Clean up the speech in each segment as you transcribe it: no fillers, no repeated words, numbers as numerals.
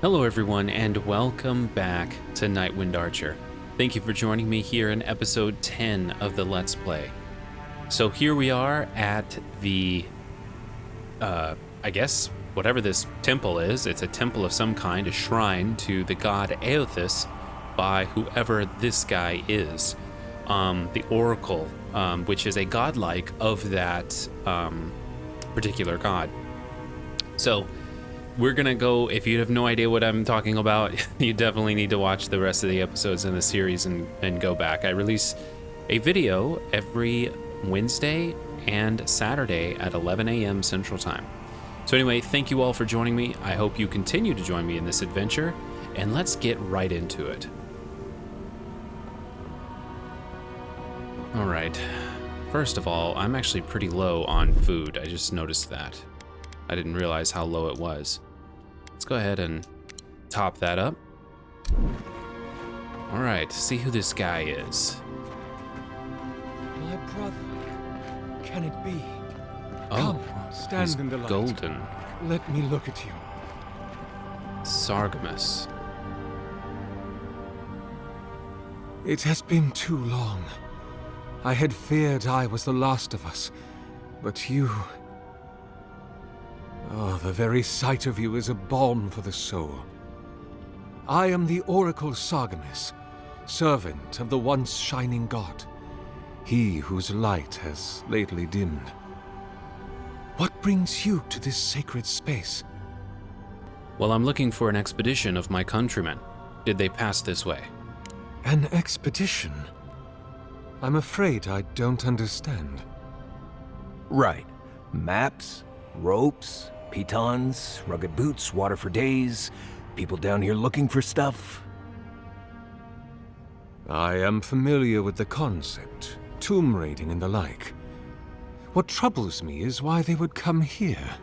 Hello everyone and welcome back to Nightwind Archer. Thank you for joining me here in episode 10 of the Let's Play. So here we are at the, I guess, whatever this temple is. It's a temple of some kind, a shrine to the god Aothis by whoever this guy is. The Oracle, which is a godlike of that particular god. So we're gonna go, if you have no idea what I'm talking about, you definitely need to watch the rest of the episodes in the series and go back. I release a video every Wednesday and Saturday at 11 a.m. Central Time. So anyway, thank you all for joining me. I hope you continue to join me in this adventure, and let's get right into it. All right, first of all, I'm actually pretty low on food. I just noticed that. I didn't realize how low it was. Let's go ahead and top that up. All right, see who this guy is. My brother, can it be? Oh, come, stand he's in the light. golden. Let me look at you. Sargamus. It has been too long. I had feared I was the last of us, but you... Oh, the very sight of you is a balm for the soul. I am the Oracle Sargamus, servant of the once shining god, he whose light has lately dimmed. What brings you to this sacred space? Well, I'm looking for an expedition of my countrymen. Did they pass this way? An expedition? I'm afraid I don't understand. Right. Maps, ropes, pitons, rugged boots, water for days, people down here looking for stuff. I am familiar with the concept, tomb raiding and the like. What troubles me is why they would come here.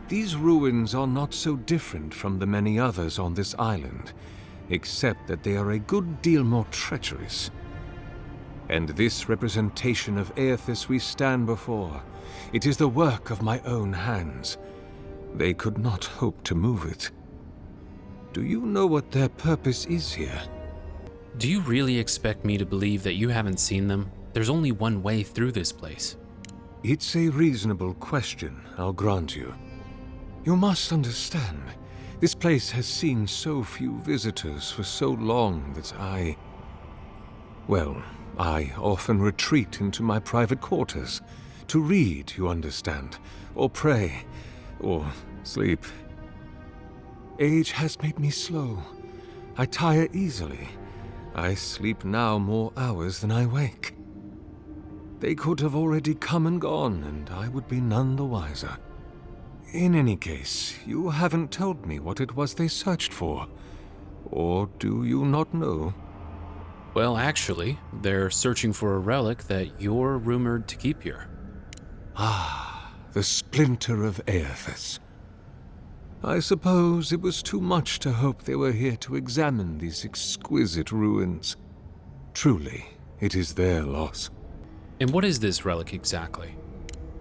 These ruins are not so different from the many others on this island, except that they are a good deal more treacherous. And this representation of Aothis we stand before, it is the work of my own hands. They could not hope to move it. Do you know what their purpose is here? Do you really expect me to believe that you haven't seen them? There's only one way through this place. It's a reasonable question, I'll grant you. You must understand, this place has seen so few visitors for so long that I often retreat into my private quarters. To read, you understand, or pray, or sleep. Age has made me slow. I tire easily. I sleep now more hours than I wake. They could have already come and gone, and I would be none the wiser. In any case, you haven't told me what it was they searched for. Or do you not know? Well, actually, they're searching for a relic that you're rumored to keep here. Ah, the splinter of Aothis. I suppose it was too much to hope they were here to examine these exquisite ruins. Truly, it is their loss. And what is this relic exactly?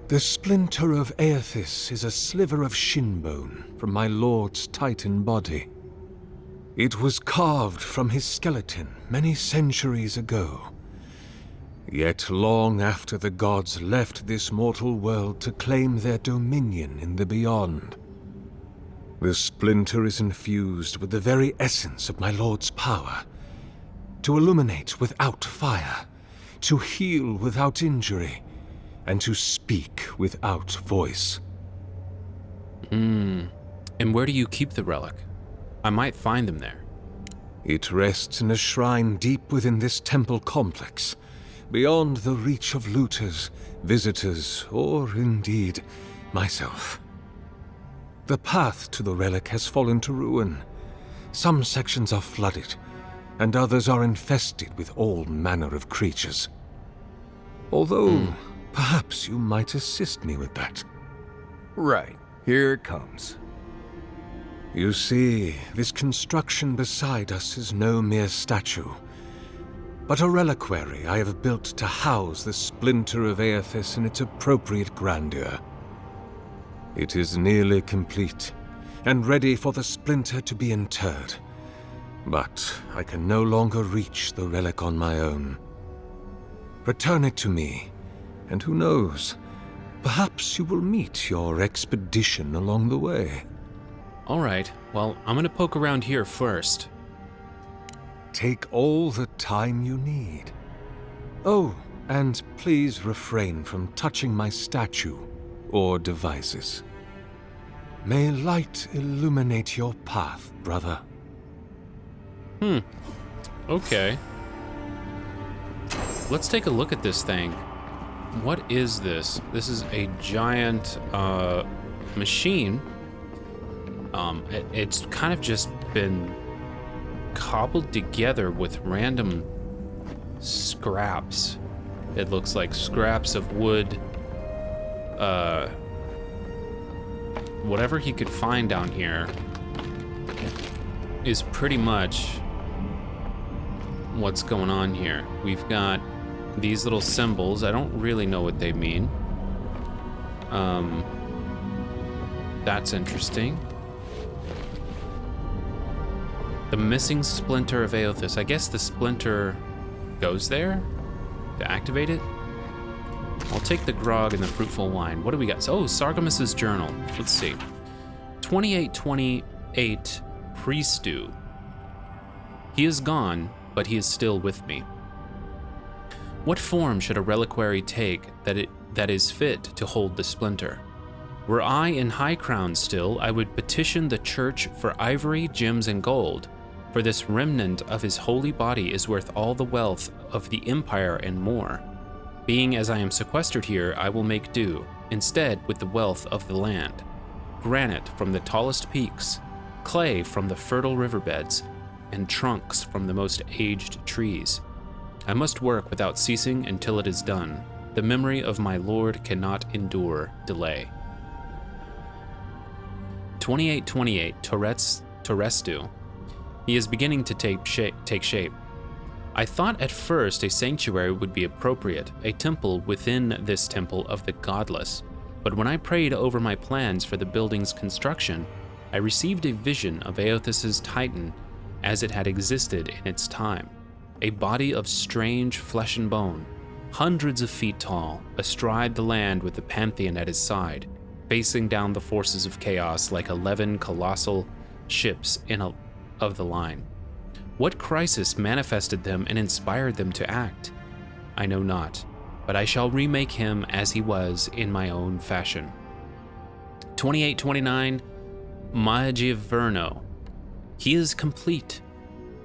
The splinter of Aothis is a sliver of shin bone from my lord's Titan body. It was carved from his skeleton many centuries ago. Yet long after the gods left this mortal world to claim their dominion in the beyond. The splinter is infused with the very essence of my lord's power. To illuminate without fire, to heal without injury, and to speak without voice. And where do you keep the relic? I might find them there. It rests in a shrine deep within this temple complex, beyond the reach of looters, visitors, or indeed, myself. The path to the relic has fallen to ruin. Some sections are flooded, and others are infested with all manner of creatures. Although, perhaps you might assist me with that. Right. Here it comes. You see, this construction beside us is no mere statue, but a reliquary I have built to house the splinter of Aothis in its appropriate grandeur. It is nearly complete, and ready for the splinter to be interred. But I can no longer reach the relic on my own. Return it to me, and who knows, perhaps you will meet your expedition along the way. All right, well, I'm gonna poke around here first. Take all the time you need. Oh, and please refrain from touching my statue or devices. May light illuminate your path, brother. Okay. Let's take a look at this thing. What is this? This is a giant machine. It's kind of just been cobbled together with random scraps. It looks like scraps of wood. Whatever he could find down here is pretty much what's going on here. We've got these little symbols. I don't really know what they mean. That's interesting. The missing splinter of Aothis. I guess the splinter goes there to activate it. I'll take the grog and the fruitful wine. What do we got? Oh, Sargamis's journal. Let's see. 2828 Priestew. He is gone, but he is still with me. What form should a reliquary take that is fit to hold the splinter? Were I in High Crown still, I would petition the church for ivory, gems, and gold, for this remnant of his holy body is worth all the wealth of the empire and more. Being as I am sequestered here, I will make do, instead with the wealth of the land. Granite from the tallest peaks, clay from the fertile riverbeds, and trunks from the most aged trees. I must work without ceasing until it is done. The memory of my lord cannot endure delay. 2828 Torestu. He is beginning to take shape. I thought at first a sanctuary would be appropriate, a temple within this temple of the godless. But when I prayed over my plans for the building's construction, I received a vision of Aothis's Titan as it had existed in its time. A body of strange flesh and bone, hundreds of feet tall, astride the land with the Pantheon at his side, facing down the forces of chaos like 11 colossal ships of the line. What crisis manifested them and inspired them to act? I know not, but I shall remake him as he was in my own fashion. 2829 Magiverno. He is complete,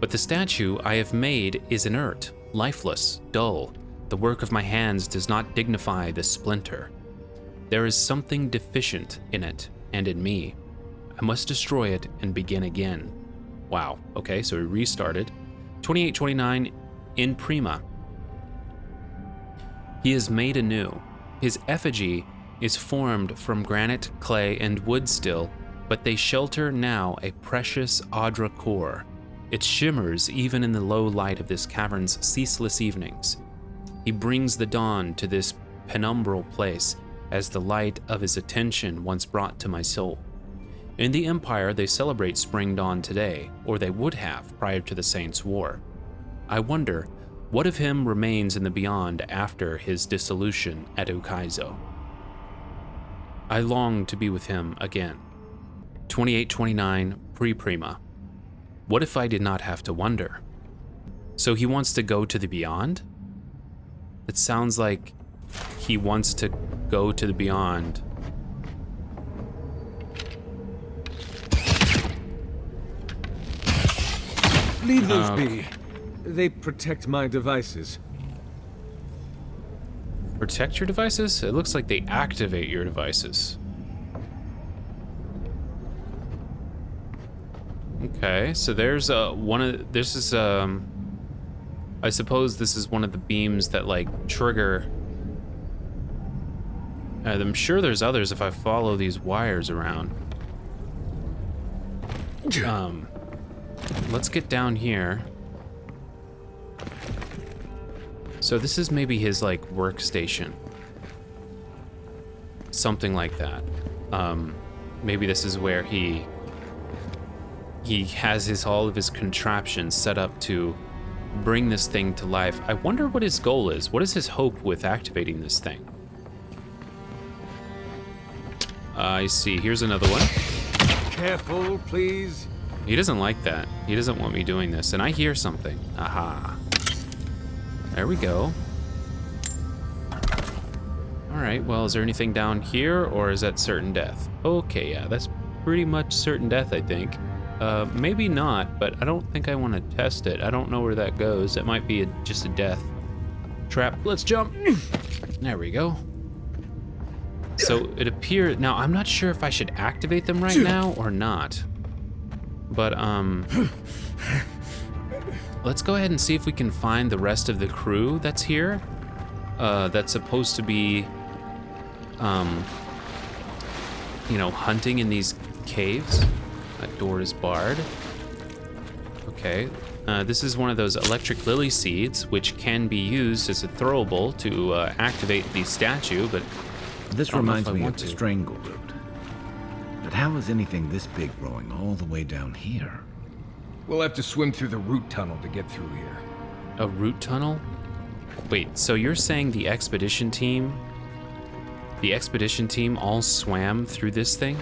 but the statue I have made is inert, lifeless, dull. The work of my hands does not dignify the splinter. There is something deficient in it and in me. I must destroy it and begin again. Wow, okay, so we restarted. 2829 in Prima. He is made anew. His effigy is formed from granite, clay, and wood still, but they shelter now a precious Adra core. It shimmers even in the low light of this cavern's ceaseless evenings. He brings the dawn to this penumbral place as the light of his attention once brought to my soul. In the Empire, they celebrate Spring Dawn today, or they would have prior to the Saints' War. I wonder, what of him remains in the beyond after his dissolution at Ukaizo? I long to be with him again. 2829 Pre-Prima. What if I did not have to wonder? So he wants to go to the beyond? It sounds like he wants to go to the beyond. Leave those be. They protect my devices. Protect your devices? It looks like they activate your devices. Okay, so there's I suppose this is one of the beams that like trigger. I'm sure there's others if I follow these wires around. Let's get down here. So this is maybe his like workstation. Something like that. Maybe this is where he he has all of his contraptions set up to bring this thing to life. I wonder what his goal is. What is his hope with activating this thing? I see. Here's another one. Careful, please. He doesn't like that. He doesn't want me doing this. And I hear something. Aha. There we go. All right, well, is there anything down here, or is that certain death? Okay, yeah, that's pretty much certain death, I think. Maybe not, but I don't think I want to test it. I don't know where that goes. That might be just a death trap. Let's jump. There we go. So it appears, now I'm not sure if I should activate them right now or not. But, let's go ahead and see if we can find the rest of the crew that's here. That's supposed to be, you know, hunting in these caves. That door is barred. Okay. This is one of those electric lily seeds, which can be used as a throwable to activate the statue, but this reminds me of the strangle root. But how is anything this big growing all the way down here? We'll have to swim through the root tunnel to get through here. A root tunnel? Wait, so you're saying the expedition team all swam through this thing?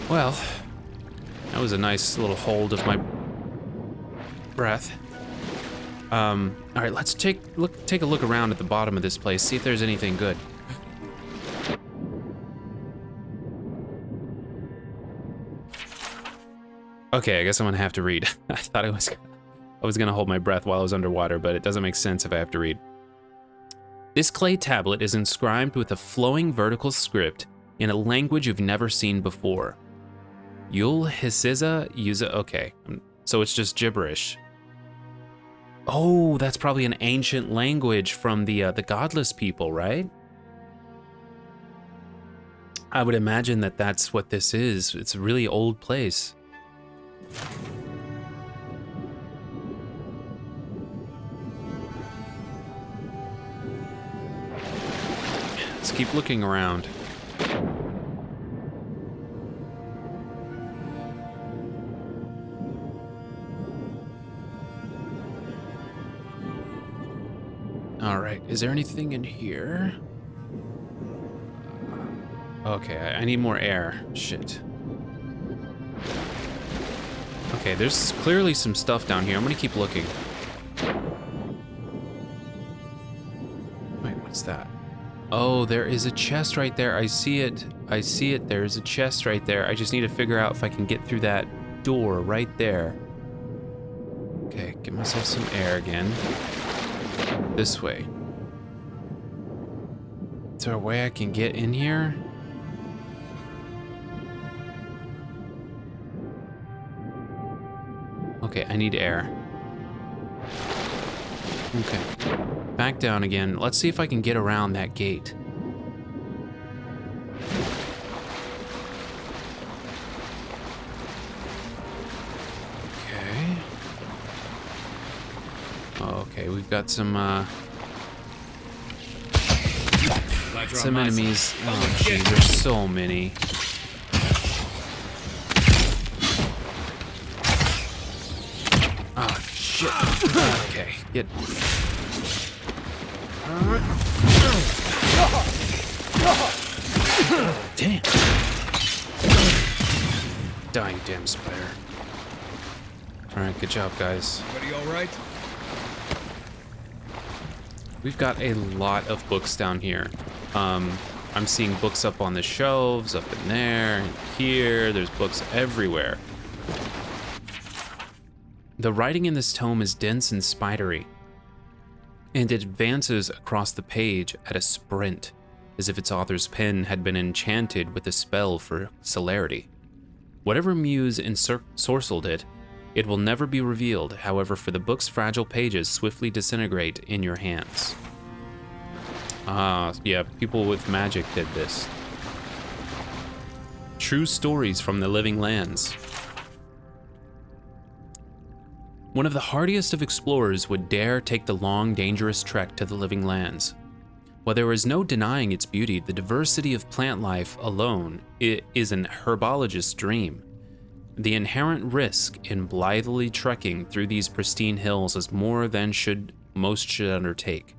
Well, that was a nice little hold of my breath. All right, let's take a look around at the bottom of this place, see if there's anything good. Okay, I guess I'm gonna have to read. I thought I was gonna hold my breath while I was underwater, but it doesn't make sense if I have to read. This clay tablet is inscribed with a flowing vertical script in a language you've never seen before. Yul Hisiza Yuza. Okay, so it's just gibberish. Oh, that's probably an ancient language from the godless people, right? I would imagine that that's what this is. It's a really old place. Let's keep looking around. All right, is there anything in here? Okay, I need more air. Shit. Okay, there's clearly some stuff down here. I'm gonna keep looking. Wait, what's that? Oh, there is a chest right there. I see it. I see it. There's a chest right there. I just need to figure out if I can get through that door right there. Okay, get myself some air again. This way. Is there a way I can get in here? Okay, I need air. Okay. Back down again. Let's see if I can get around that gate. Okay. Okay, we've got some enemies. Oh, geez, there's so many. Oh, shit. Okay, get... Damn. Dying damn spider. Alright, good job, guys. Everybody all right? We've got a lot of books down here. I'm seeing books up on the shelves, up in there, and here. There's books everywhere. The writing in this tome is dense and spidery, and it advances across the page at a sprint, as if its author's pen had been enchanted with a spell for celerity. Whatever muse ensorcelled it, it will never be revealed. However, for the book's fragile pages swiftly disintegrate in your hands. Yeah, people with magic did this. True stories from the living lands. One of the hardiest of explorers would dare take the long, dangerous trek to the living lands. While there is no denying its beauty, the diversity of plant life alone is an herbologist's dream. The inherent risk in blithely trekking through these pristine hills is more than most should undertake.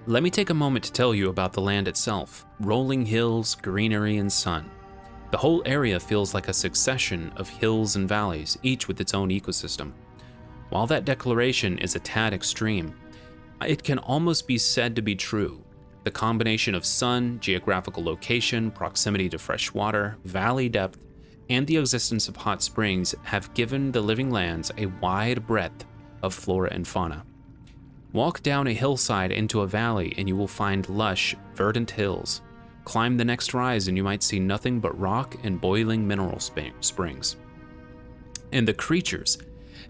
Let me take a moment to tell you about the land itself. Rolling hills, greenery, and sun. The whole area feels like a succession of hills and valleys, each with its own ecosystem. While that declaration is a tad extreme, it can almost be said to be true. The combination of sun, geographical location, proximity to fresh water, valley depth, and the existence of hot springs have given the living lands a wide breadth of flora and fauna. Walk down a hillside into a valley and you will find lush, verdant hills. Climb the next rise and you might see nothing but rock and boiling mineral springs. And the creatures.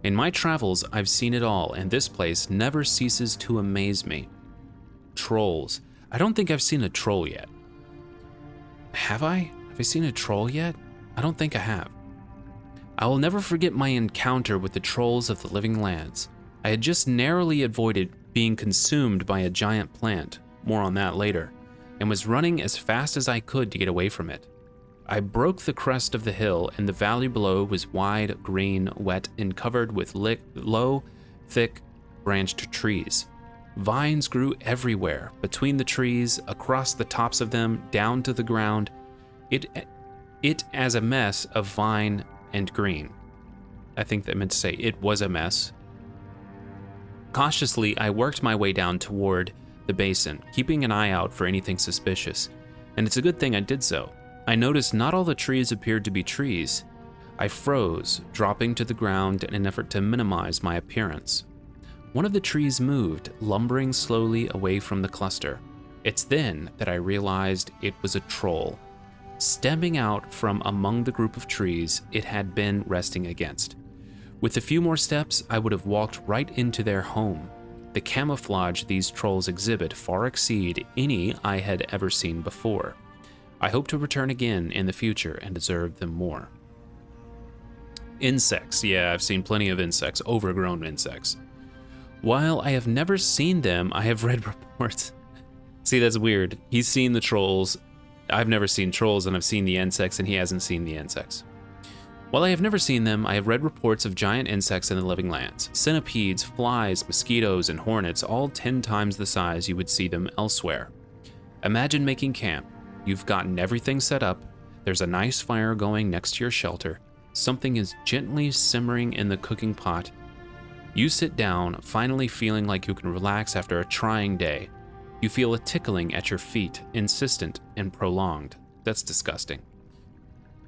In my travels, I've seen it all, and this place never ceases to amaze me. Trolls. I don't think I've seen a troll yet. Have I? Have I seen a troll yet? I don't think I have. I will never forget my encounter with the trolls of the living lands. I had just narrowly avoided being consumed by a giant plant, more on that later, and was running as fast as I could to get away from it. I broke the crest of the hill, and the valley below was wide, green, wet, and covered with low, thick, branched trees. Vines grew everywhere, between the trees, across the tops of them, down to the ground. It as a mess of vine and green. I think that meant to say it was a mess. Cautiously, I worked my way down toward the basin, keeping an eye out for anything suspicious, and it's a good thing I did so. I noticed not all the trees appeared to be trees. I froze, dropping to the ground in an effort to minimize my appearance. One of the trees moved, lumbering slowly away from the cluster. It's then that I realized it was a troll. Stemming out from among the group of trees it had been resting against. With a few more steps, I would have walked right into their home. The camouflage these trolls exhibit far exceed any I had ever seen before. I hope to return again in the future and observe them more. Insects. Yeah, I've seen plenty of insects, overgrown insects. While I have never seen them, I have read reports. See, that's weird. He's seen the trolls. I've never seen trolls, and I've seen the insects, and he hasn't seen the insects. While I have never seen them, I have read reports of giant insects in the living lands. Centipedes, flies, mosquitoes, and hornets, all 10 times the size you would see them elsewhere. Imagine making camp. You've gotten everything set up. There's a nice fire going next to your shelter. Something is gently simmering in the cooking pot. You sit down, finally feeling like you can relax after a trying day. You feel a tickling at your feet, insistent and prolonged. That's disgusting.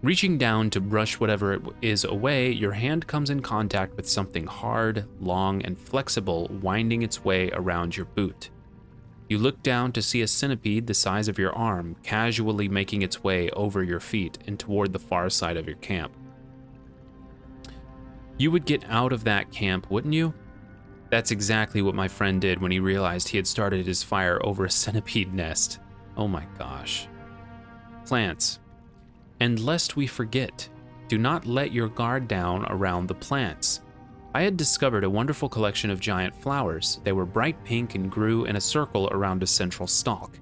Reaching down to brush whatever it is away, your hand comes in contact with something hard, long, and flexible winding its way around your boot. You look down to see a centipede the size of your arm casually making its way over your feet and toward the far side of your camp. You would get out of that camp, wouldn't you? That's exactly what my friend did when he realized he had started his fire over a centipede nest. Oh my gosh. Plants. And lest we forget, do not let your guard down around the plants. I had discovered a wonderful collection of giant flowers. They were bright pink and grew in a circle around a central stalk.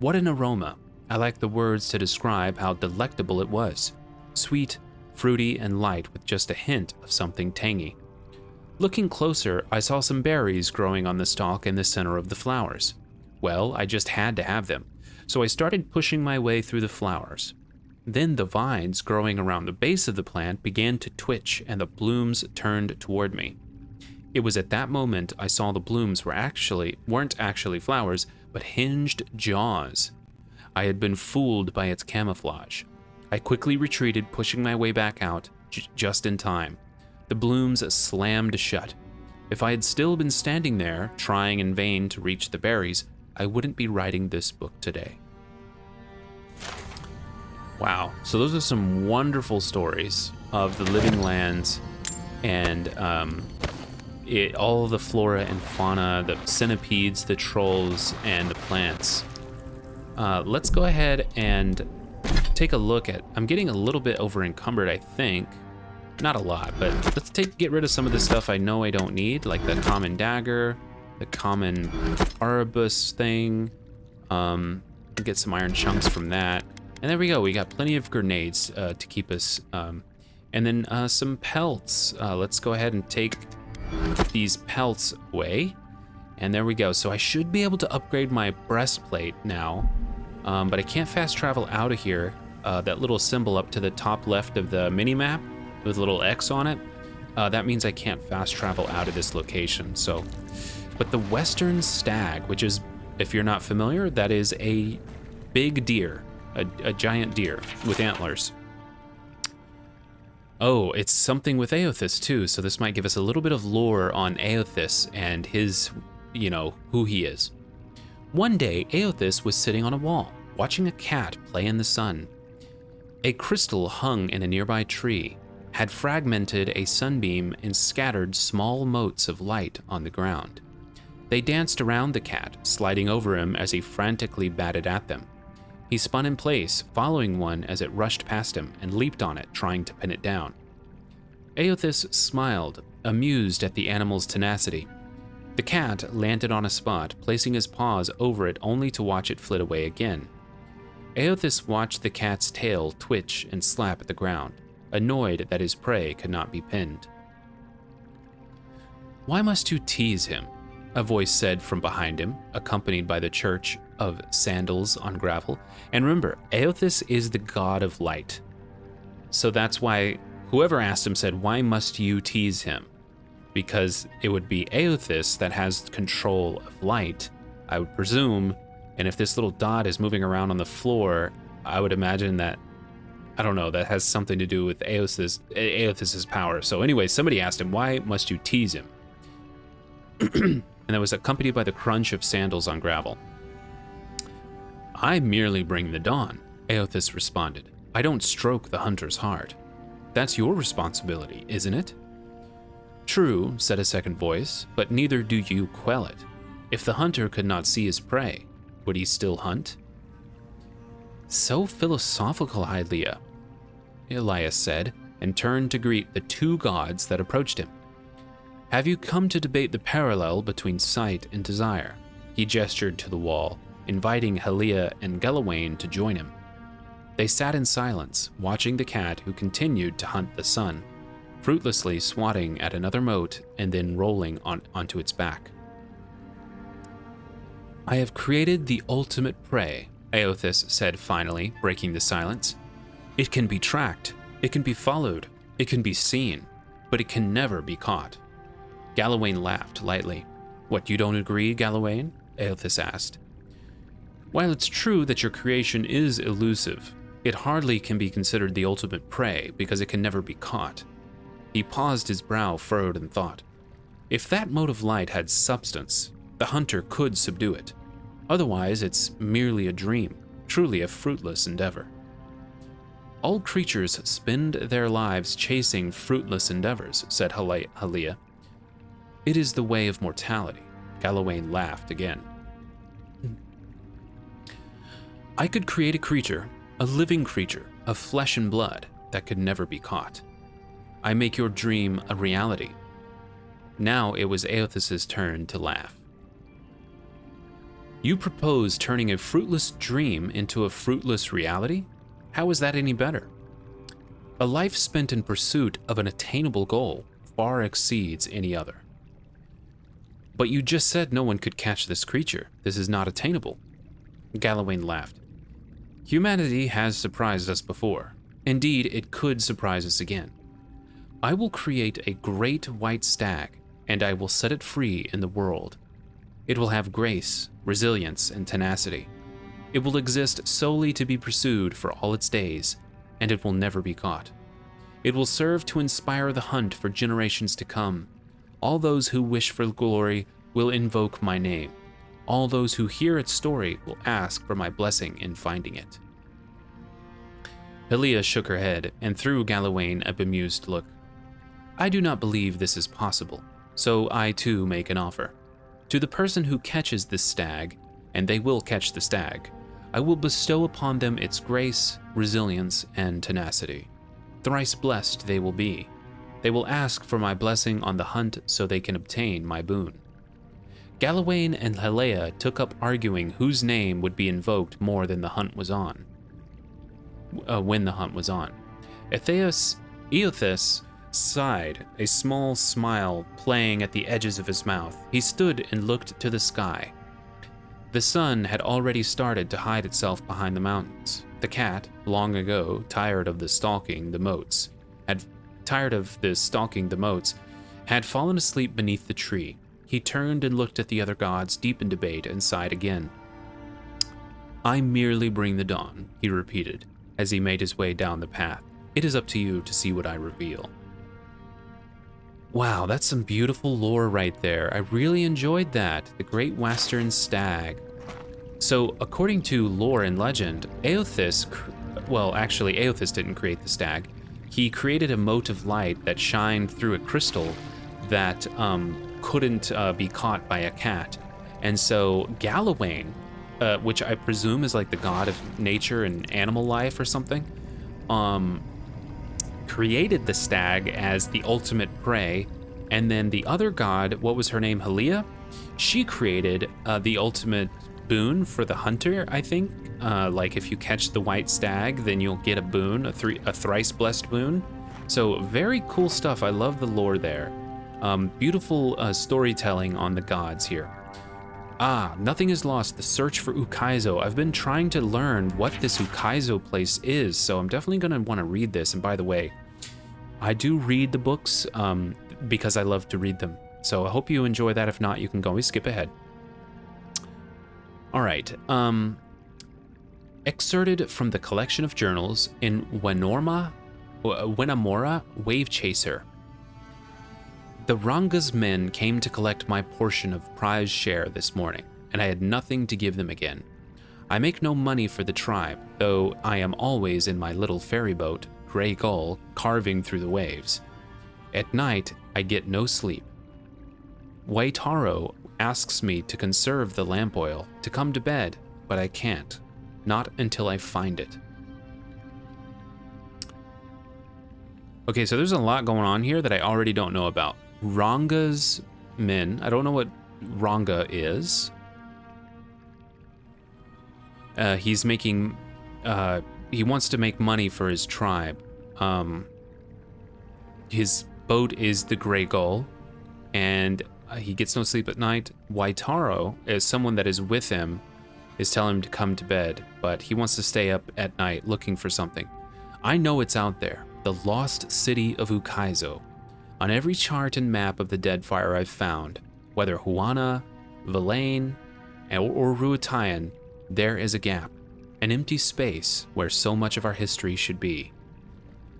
What an aroma. I lack the words to describe how delectable it was. Sweet, fruity, and light with just a hint of something tangy. Looking closer, I saw some berries growing on the stalk in the center of the flowers. Well, I just had to have them, so I started pushing my way through the flowers. Then the vines growing around the base of the plant began to twitch and the blooms turned toward me. It was at that moment I saw the blooms weren't actually flowers, but hinged jaws. I had been fooled by its camouflage. I quickly retreated, pushing my way back out, just in time. The blooms slammed shut. If I had still been standing there, trying in vain to reach the berries, I wouldn't be writing this book today. Wow, so those are some wonderful stories of the living lands and all the flora and fauna, the centipedes, the trolls, and the plants. Let's go ahead and take a look at, I'm getting a little bit over encumbered, I think. Not a lot, but let's get rid of some of the stuff I know I don't need, like the common dagger, the common Arbus thing. Get some iron chunks from that. And there we go. We got plenty of grenades to keep us. And then some pelts. Let's go ahead and take these pelts away. And there we go. So I should be able to upgrade my breastplate now. But I can't fast travel out of here. That little symbol up to the top left of the mini-map with a little X on it, that means I can't fast travel out of this location. So, but the Western Stag, which is, if you're not familiar, that is a big deer, a giant deer with antlers. Oh, it's something with Aothis too, so this might give us a little bit of lore on Aothis and his, you know, who he is. One day, Aothis was sitting on a wall, watching a cat play in the sun. A crystal hung in a nearby tree had fragmented a sunbeam and scattered small motes of light on the ground. They danced around the cat, sliding over him as he frantically batted at them. He spun in place, following one as it rushed past him, and leaped on it, trying to pin it down. Aothis smiled, amused at the animal's tenacity. The cat landed on a spot, placing his paws over it only to watch it flit away again. Aothis watched the cat's tail twitch and slap at the ground, annoyed that his prey could not be pinned. "Why must you tease him?" a voice said from behind him, accompanied by the Church of Sandals on Gravel. And remember, Aothis is the god of light. So that's why whoever asked him said, "Why must you tease him?" Because it would be Aothis that has control of light, I would presume. And if this little dot is moving around on the floor, I would imagine that, I don't know, that has something to do with Aothis's power. So anyway, somebody asked him, "Why must you tease him?" And that was accompanied by the crunch of sandals on gravel. "I merely bring the dawn," Aothis responded. "I don't stroke the hunter's heart. That's your responsibility, isn't it?" "True," said a second voice, "but neither do you quell it. If the hunter could not see his prey, would he still hunt?" "So philosophical, Hylia," Elias said, and turned to greet the two gods that approached him. "Have you come to debate the parallel between sight and desire?" He gestured to the wall, inviting Hylia and Galawain to join him. They sat in silence, watching the cat who continued to hunt the sun, fruitlessly swatting at another mote and then rolling onto its back. "I have created the ultimate prey," Aothis said finally, breaking the silence. "It can be tracked, it can be followed, it can be seen, but it can never be caught." Galawain laughed lightly. "What, you don't agree, Galawain?" Aothis asked. "While it's true that your creation is elusive, it hardly can be considered the ultimate prey because it can never be caught." He paused, his brow furrowed in thought. If that mote of light had substance, the hunter could subdue it. Otherwise, it's merely a dream, truly a fruitless endeavor. "All creatures spend their lives chasing fruitless endeavors," said Hylia. "It is the way of mortality." Galawain laughed again. "I could create a creature, a living creature, of flesh and blood, that could never be caught. I make your dream a reality." Now it was Aothis's turn to laugh. "You propose turning a fruitless dream into a fruitless reality? How is that any better? A life spent in pursuit of an attainable goal far exceeds any other." "But you just said no one could catch this creature. This is not attainable." Galawain laughed. "Humanity has surprised us before. Indeed, it could surprise us again. I will create a great white stag, and I will set it free in the world. It will have grace, resilience, and tenacity. It will exist solely to be pursued for all its days, and it will never be caught. It will serve to inspire the hunt for generations to come. All those who wish for glory will invoke my name. All those who hear its story will ask for my blessing in finding it." Hylia shook her head and threw Galawain a bemused look. "I do not believe this is possible, so I too make an offer. To the person who catches this stag, and they will catch the stag, I will bestow upon them its grace, resilience, and tenacity. Thrice blessed they will be, They will ask for my blessing on the hunt so they can obtain my boon. Galawain and Helea took up arguing whose name would be invoked more than the hunt was on. When the hunt was on. Eothas sighed, a small smile playing at the edges of his mouth. He stood and looked to the sky. The sun had already started to hide itself behind the mountains. The cat, long ago tired of stalking the moats, had fallen asleep beneath the tree. He turned and looked at the other gods, deep in debate, and sighed again. I merely bring the dawn, he repeated, as he made his way down the path. It is up to you to see what I reveal. Wow, that's some beautiful lore right there. I really enjoyed that. The Great Western Stag. So, according to lore and legend, Eothas didn't create the stag. He created a mote of light that shined through a crystal that couldn't be caught by a cat. And so Galawain, which I presume is like the god of nature and animal life or something, created the stag as the ultimate prey. And then the other god, what was her name, Helea? She created the ultimate boon for the hunter, I think. Like if you catch the white stag, then you'll get a boon, a thrice blessed boon. So very cool stuff. I love the lore there. Beautiful storytelling on the gods here. Nothing is lost. The search for Ukaizo. I've been trying to learn what this Ukaizo place is, so I'm definitely going to want to read this. And by the way, I do read the books because I love to read them. So I hope you enjoy that. If not, you can always skip ahead. All right. Excerpted from the collection of journals in Wenamora Wave Chaser. The Ranga's men came to collect my portion of prize share this morning, and I had nothing to give them again. I make no money for the tribe, though I am always in my little ferry boat, Grey Gull, carving through the waves. At night, I get no sleep. Waitaro asks me to conserve the lamp oil, to come to bed, but I can't. Not until I find it. Okay, so there's a lot going on here that I already don't know about. Ranga's men. I don't know what Ranga is. He's making... he wants to make money for his tribe. His boat is the Grey Gull, and he gets no sleep at night. Waitaro, as someone that is with him, is telling him to come to bed, but he wants to stay up at night looking for something. I know it's out there, the lost city of Ukaizo. On every chart and map of the Deadfire I've found, whether Huana, Villain, or Ruatayan, there is a gap, an empty space where so much of our history should be.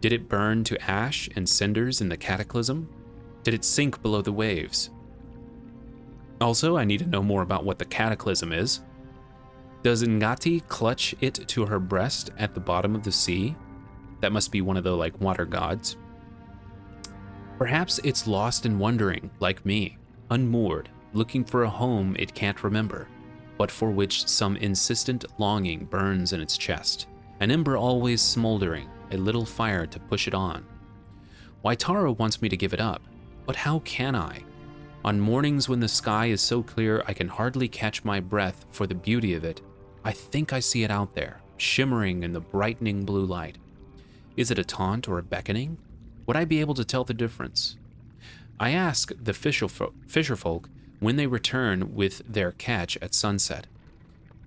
Did it burn to ash and cinders in the cataclysm? Did it sink below the waves? Also, I need to know more about what the cataclysm is. Does Ngati clutch it to her breast at the bottom of the sea? That must be one of the, water gods. Perhaps it's lost and wandering, like me, unmoored, looking for a home it can't remember, but for which some insistent longing burns in its chest, an ember always smoldering, a little fire to push it on. Waitaro wants me to give it up, but how can I? On mornings when the sky is so clear I can hardly catch my breath for the beauty of it, I think I see it out there, shimmering in the brightening blue light. Is it a taunt or a beckoning? Would I be able to tell the difference? I ask the fisherfolk when they return with their catch at sunset.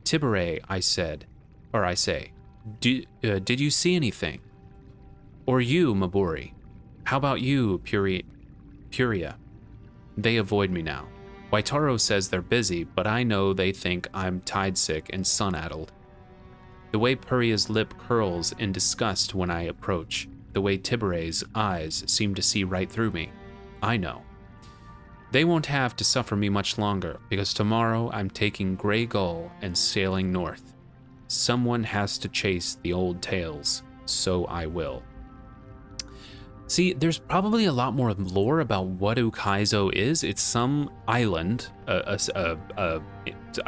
Tibere, I say, did you see anything? Or you, Maburi? How about you, Puria? They avoid me now. Waitaro says they're busy, but I know they think I'm tide-sick and sun-addled. The way Puria's lip curls in disgust when I approach, the way Tibere's eyes seem to see right through me, I know. They won't have to suffer me much longer, because tomorrow I'm taking Grey Gull and sailing north. Someone has to chase the old tales, so I will. See, there's probably a lot more lore about what Ukaizo is. It's some island, I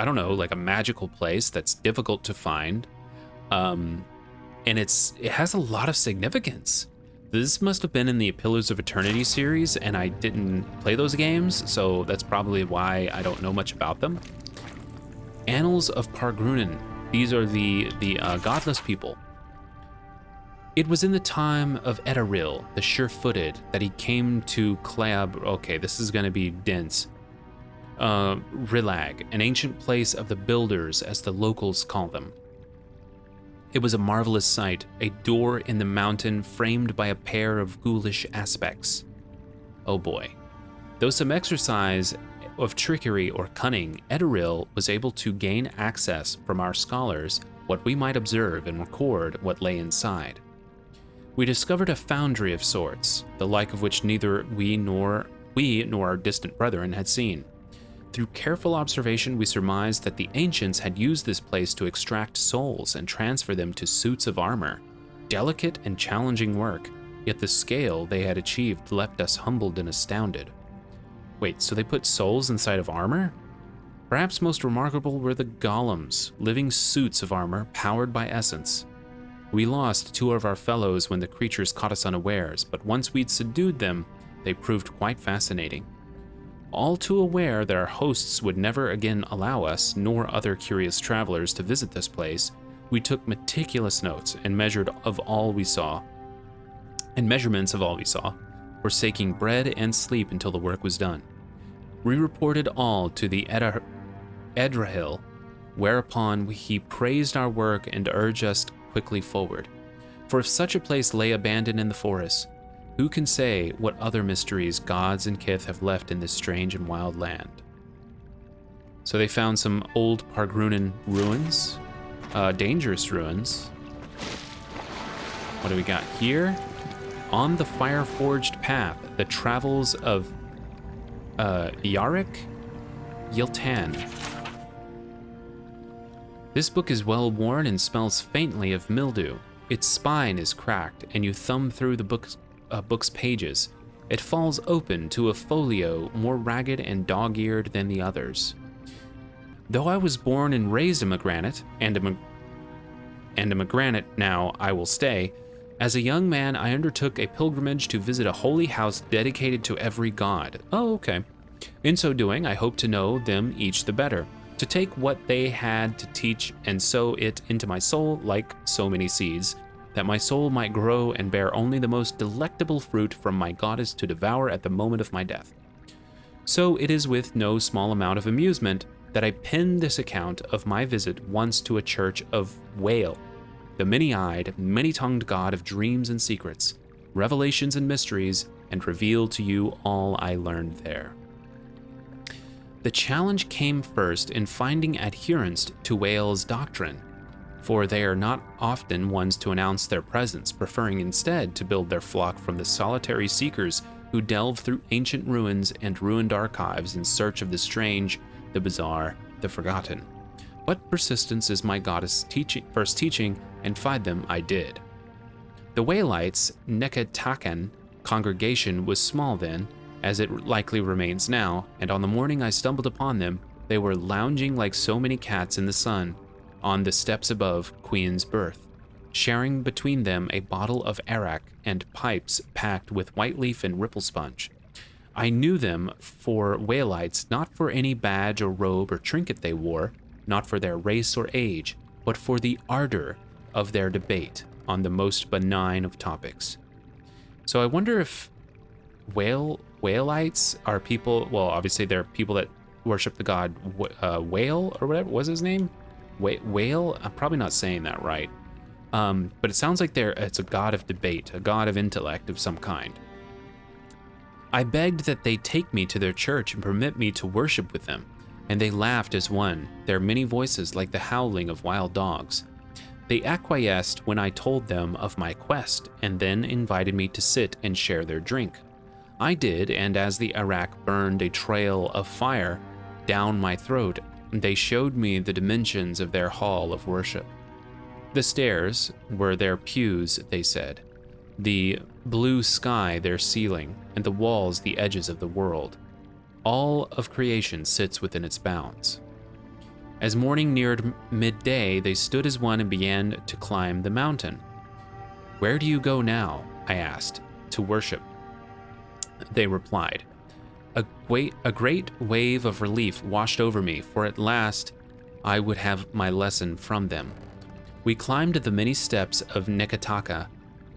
don't know, like a magical place that's difficult to find. And it has a lot of significance. This must have been in the Pillars of Eternity series, and I didn't play those games, so that's probably why I don't know much about them. Annals of Pargrunen. These are the godless people. It was in the time of Edaril, the sure-footed, that he came to Clab. Okay, this is going to be dense. Rilag, an ancient place of the builders, as the locals call them. It was a marvelous sight, a door in the mountain framed by a pair of ghoulish aspects. Oh boy. Though some exercise of trickery or cunning, Edaril was able to gain access from our scholars what we might observe and record what lay inside. We discovered a foundry of sorts, the like of which neither we nor our distant brethren had seen. Through careful observation, we surmised that the ancients had used this place to extract souls and transfer them to suits of armor. Delicate and challenging work, yet the scale they had achieved left us humbled and astounded. Wait, so they put souls inside of armor? Perhaps most remarkable were the golems, living suits of armor powered by essence. We lost 2 of our fellows when the creatures caught us unawares, but once we'd subdued them, they proved quite fascinating. All too aware that our hosts would never again allow us, nor other curious travelers, to visit this place, we took meticulous notes and measurements of all we saw, forsaking bread and sleep until the work was done. We reported all to the Edrahil, whereupon he praised our work and urged us quickly forward. For if such a place lay abandoned in the forest, who can say what other mysteries gods and kith have left in this strange and wild land? So they found some old Pargrunen ruins, dangerous ruins. What do we got here? On the fire-forged path, the travels of Yarik Yiltan. This book is well worn and smells faintly of mildew. Its spine is cracked, and you thumb through the book's pages. It falls open to a folio more ragged and dog-eared than the others. Though I was born and raised in Magranite, and a Magranite now I will stay, as a young man I undertook a pilgrimage to visit a holy house dedicated to every god. Oh, okay. In so doing, I hope to know them each the better, to take what they had to teach and sow it into my soul like so many seeds, that my soul might grow and bear only the most delectable fruit from my goddess to devour at the moment of my death. So it is with no small amount of amusement that I pen this account of my visit once to a church of Whale, the many-eyed, many-tongued god of dreams and secrets, revelations and mysteries, and reveal to you all I learned there. The challenge came first in finding adherents to Whale's doctrine, for they are not often ones to announce their presence, preferring instead to build their flock from the solitary seekers who delve through ancient ruins and ruined archives in search of the strange, the bizarre, the forgotten. But persistence is my goddess' first teaching, and find them I did. The Whalites' Nekatakan congregation was small then, as it likely remains now, and on the morning I stumbled upon them, they were lounging like so many cats in the sun on the steps above Queen's berth, sharing between them a bottle of arak and pipes packed with white leaf and ripple sponge. I knew them for Whalites, not for any badge or robe or trinket they wore, not for their race or age, but for the ardor of their debate on the most benign of topics. So I wonder if Whalites are people, well, obviously they're people that worship the god Whale, or whatever was his name? Whale? I'm probably not saying that right. But it sounds like it's a god of debate, a god of intellect of some kind. I begged that they take me to their church and permit me to worship with them, and they laughed as one, their many voices like the howling of wild dogs. They acquiesced when I told them of my quest, and then invited me to sit and share their drink. I did, and as the arak burned a trail of fire down my throat, they showed me the dimensions of their hall of worship. The stairs were their pews, they said, the blue sky their ceiling, and the walls the edges of the world. All of creation sits within its bounds. As morning neared midday, they stood as one and began to climb the mountain. "Where do you go now?" I asked. To worship, they replied. A great wave of relief washed over me, for at last I would have my lesson from them. We climbed the many steps of Nekataka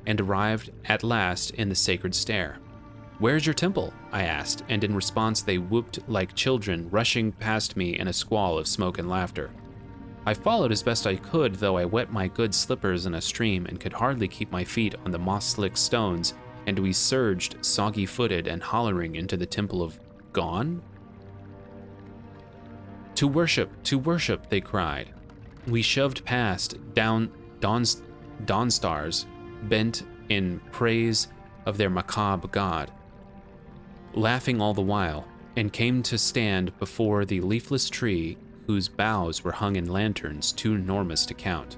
and arrived at last in the sacred stair. "Where's your temple?" I asked, and in response they whooped like children, rushing past me in a squall of smoke and laughter. I followed as best I could, though I wet my good slippers in a stream and could hardly keep my feet on the moss-slick stones, and we surged, soggy-footed and hollering, into the temple of Gone? To worship, they cried. We shoved past dawn stars, bent in praise of their macabre god, laughing all the while, and came to stand before the leafless tree whose boughs were hung in lanterns too enormous to count.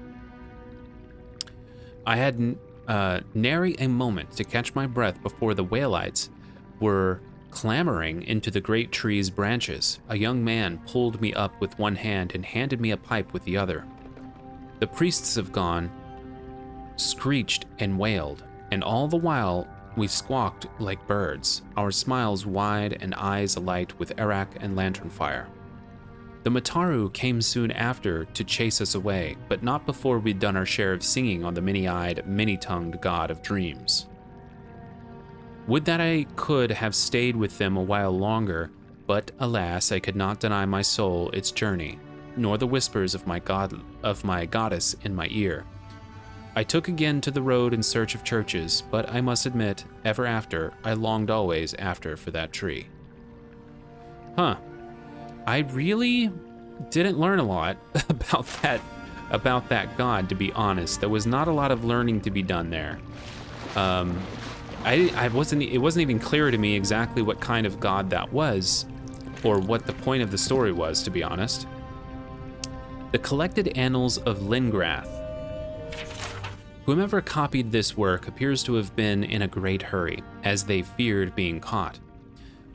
I had nary a moment to catch my breath before the whalites were clambering into the great tree's branches. A young man pulled me up with one hand and handed me a pipe with the other. The priests of Gon screeched and wailed, and all the while we squawked like birds, our smiles wide and eyes alight with arak and lantern fire. The Mataru came soon after to chase us away, but not before we'd done our share of singing on the many-eyed, many-tongued god of dreams. Would that I could have stayed with them a while longer, but alas, I could not deny my soul its journey, nor the whispers of my goddess in my ear. I took again to the road in search of churches, but I must admit, ever after, I longed always after for that tree. Huh. I really didn't learn a lot about that god, to be honest. There was not a lot of learning to be done there. It wasn't even clear to me exactly what kind of god that was, or what the point of the story was, to be honest. The Collected Annals of Lingrath. Whomever copied this work appears to have been in a great hurry, as they feared being caught.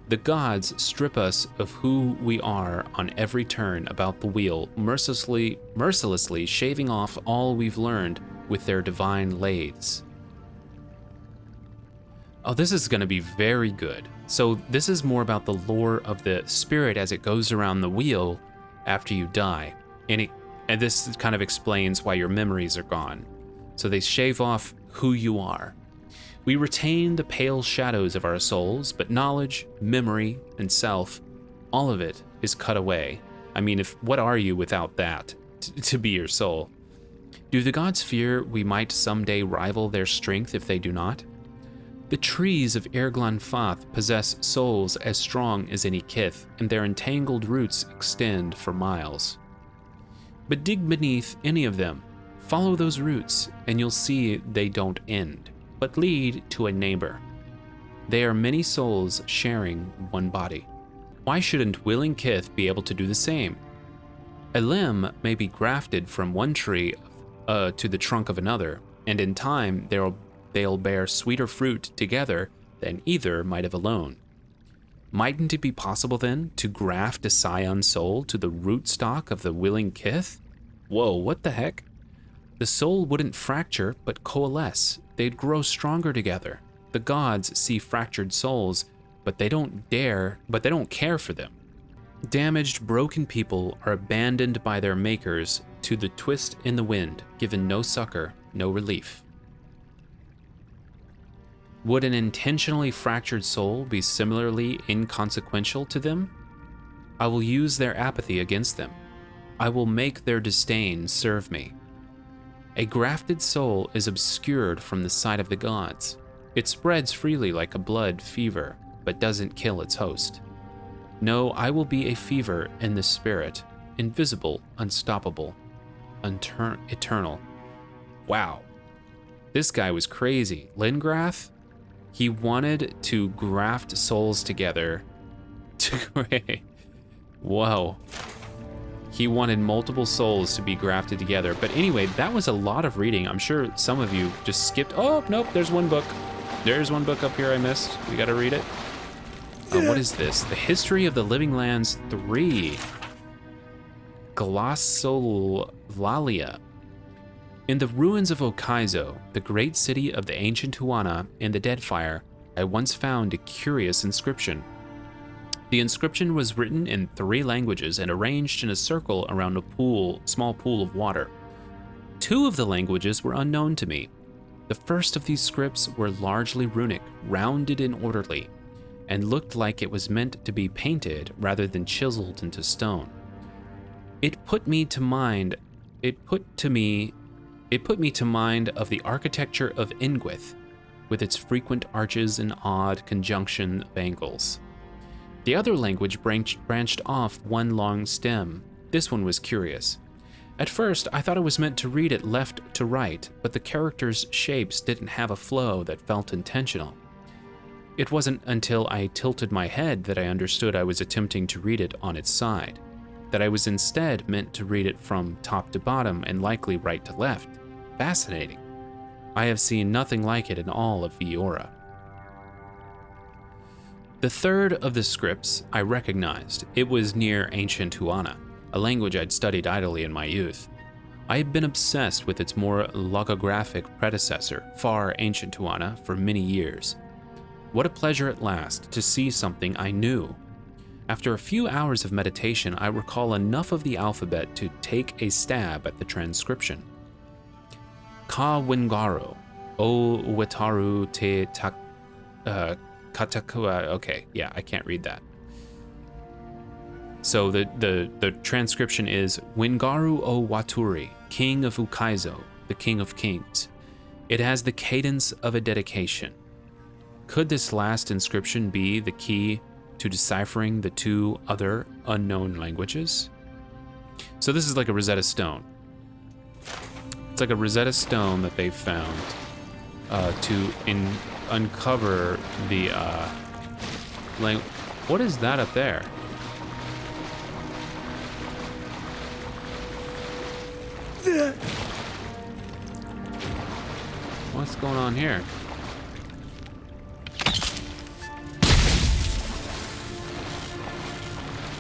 The gods strip us of who we are on every turn about the wheel, mercilessly shaving off all we've learned with their divine lathes. Oh, this is going to be very good. So this is more about the lore of the spirit as it goes around the wheel after you die. And this kind of explains why your memories are gone. So they shave off who you are. We retain the pale shadows of our souls, but knowledge, memory, and self, all of it is cut away. I mean, what are you without that to be your soul? Do the gods fear we might someday rival their strength if they do not? The trees of Erglanfath possess souls as strong as any kith, and their entangled roots extend for miles. But dig beneath any of them, follow those roots, and you'll see they don't end, but lead to a neighbor. They are many souls sharing one body. Why shouldn't willing kith be able to do the same? A limb may be grafted from one tree to the trunk of another, and in time they'll bear sweeter fruit together than either might have alone. Mightn't it be possible then to graft a scion soul to the rootstock of the willing kith? Whoa, what the heck? The soul wouldn't fracture, but coalesce. They'd grow stronger together. The gods see fractured souls, but they don't care for them. Damaged, broken people are abandoned by their makers to the twist in the wind, given no succor, no relief. Would an intentionally fractured soul be similarly inconsequential to them? I will use their apathy against them. I will make their disdain serve me. A grafted soul is obscured from the sight of the gods. It spreads freely like a blood fever, but doesn't kill its host. No, I will be a fever in the spirit, invisible, unstoppable, eternal. Wow. This guy was crazy. Lingrath, he wanted to graft souls together to create. Whoa. He wanted multiple souls to be grafted together. But anyway, that was a lot of reading. I'm sure some of you just skipped. Oh, nope, there's one book. There's one book up here I missed. We gotta read it. What is this? The History of the Living Lands 3. Glossolalia. In the ruins of Okaizo, the great city of the ancient Huana in the Deadfire, I once found a curious inscription. The inscription was written in 3 languages and arranged in a circle around a small pool of water. 2 of the languages were unknown to me. The first of these scripts were largely runic, rounded and orderly, and looked like it was meant to be painted rather than chiseled into stone. It put me to mind of the architecture of Ingwith, with its frequent arches and odd conjunction of angles. The other language branched off one long stem. This one was curious. At first, I thought I was meant to read it left to right, but the characters' shapes didn't have a flow that felt intentional. It wasn't until I tilted my head that I understood I was attempting to read it on its side, that I was instead meant to read it from top to bottom and likely right to left. Fascinating. I have seen nothing like it in all of Viora. The third of the scripts I recognized. It was near ancient Huana, a language I'd studied idly in my youth. I had been obsessed with its more logographic predecessor, Far Ancient Huana, for many years. What a pleasure at last to see something I knew. After a few hours of meditation, I recall enough of the alphabet to take a stab at the transcription. Ka Wingaru, O Wataru Te Katakua. Okay, yeah, I can't read that. So the transcription is Wingaru o Waturi, King of Ukaizo, the King of Kings. It has the cadence of a dedication. Could this last inscription be the key to deciphering the 2 other unknown languages? So this is like a Rosetta Stone. It's like a Rosetta Stone that they found to uncover the What is that up there? What's going on here?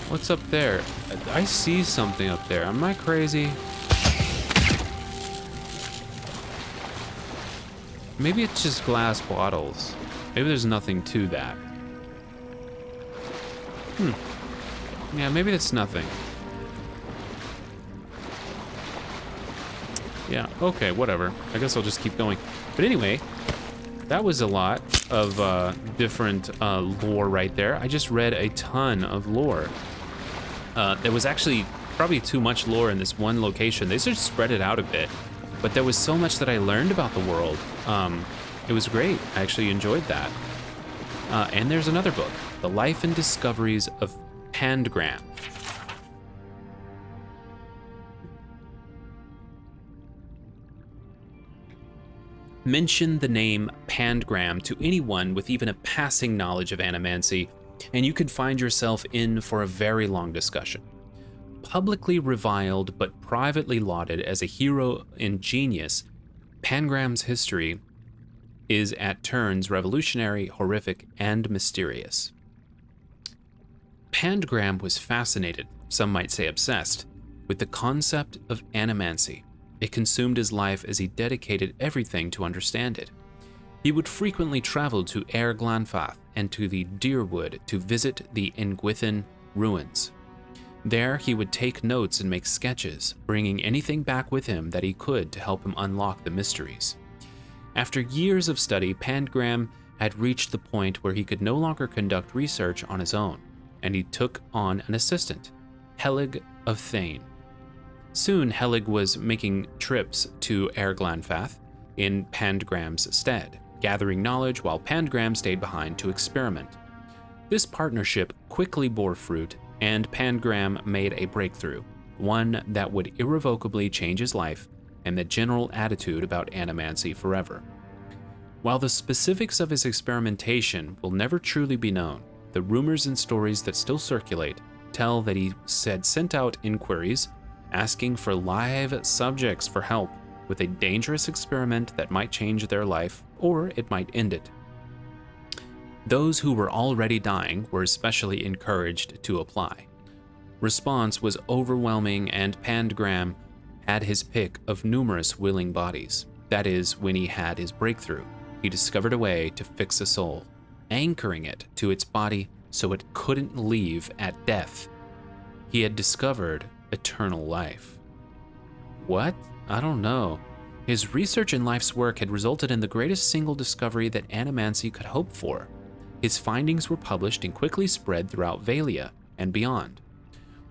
What's up there? I see something up there. Am I crazy? Maybe it's just glass bottles. Maybe there's nothing to that. Yeah, maybe it's nothing. Yeah, okay, whatever. I guess I'll just keep going. But anyway, that was a lot of different lore right there. I just read a ton of lore. There was actually probably too much lore in this one location. They should spread it out a bit. But there was so much that I learned about the world. It was great. I actually enjoyed that. And there's another book, The Life and Discoveries of Pandgram. Mention the name Pandgram to anyone with even a passing knowledge of animancy, and you could find yourself in for a very long discussion. Publicly reviled but privately lauded as a hero and genius, Pangram's history is at turns revolutionary, horrific, and mysterious. Pandgram was fascinated, some might say obsessed, with the concept of animancy. It consumed his life as he dedicated everything to understand it. He would frequently travel to Air Glanfath and to the Deerwood to visit the Ingwithan ruins. There, he would take notes and make sketches, bringing anything back with him that he could to help him unlock the mysteries. After years of study, Pandgram had reached the point where he could no longer conduct research on his own, and he took on an assistant, Helig of Thane. Soon, Helig was making trips to Air Glanfath in Pandgram's stead, gathering knowledge while Pandgram stayed behind to experiment. This partnership quickly bore fruit, and Pandgram made a breakthrough, one that would irrevocably change his life and the general attitude about animancy forever. While the specifics of his experimentation will never truly be known, the rumors and stories that still circulate tell that he sent out inquiries asking for live subjects for help with a dangerous experiment that might change their life, or it might end it. Those who were already dying were especially encouraged to apply. Response was overwhelming, and Pandgram had his pick of numerous willing bodies. That is, when he had his breakthrough, he discovered a way to fix a soul, anchoring it to its body so it couldn't leave at death. He had discovered eternal life. What? I don't know. His research and life's work had resulted in the greatest single discovery that animancy could hope for. His findings were published and quickly spread throughout Valia and beyond.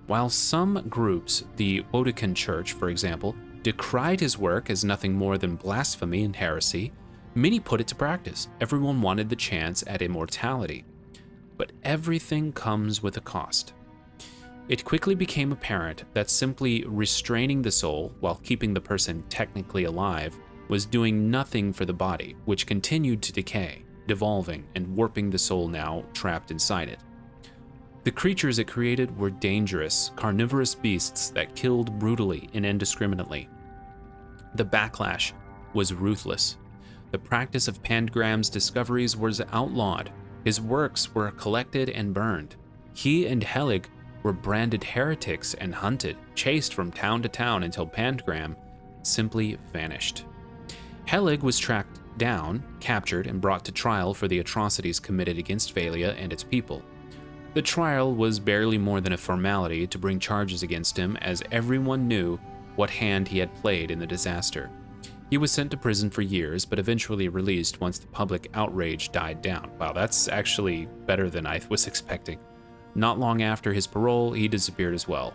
While some groups, the Wodekin Church, for example, decried his work as nothing more than blasphemy and heresy, many put it to practice. Everyone wanted the chance at immortality. But everything comes with a cost. It quickly became apparent that simply restraining the soul while keeping the person technically alive was doing nothing for the body, which continued to decay, devolving and warping the soul now trapped inside it. The creatures it created were dangerous, carnivorous beasts that killed brutally and indiscriminately. The backlash was ruthless. The practice of Pandgram's discoveries was outlawed. His works were collected and burned. He and Helig were branded heretics and hunted, chased from town to town until Pandgram simply vanished. Helig was tracked down, captured, and brought to trial for the atrocities committed against Valia and its people. The trial was barely more than a formality to bring charges against him, as everyone knew what hand he had played in the disaster. He was sent to prison for years, but eventually released once the public outrage died down. Wow, that's actually better than I was expecting. Not long after his parole, he disappeared as well.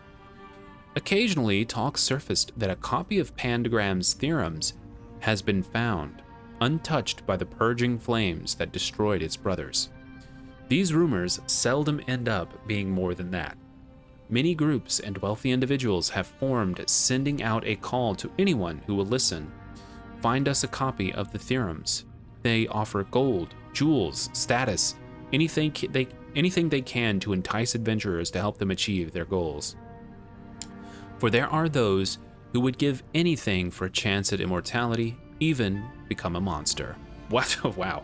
Occasionally, talk surfaced that a copy of Pandgram's theorems has been found, untouched by the purging flames that destroyed its brothers. These rumors seldom end up being more than that. Many groups and wealthy individuals have formed, sending out a call to anyone who will listen. Find us a copy of the theorems. They offer gold, jewels, status, anything they can to entice adventurers to help them achieve their goals. For there are those who would give anything for a chance at immortality, even become a monster. What? Wow.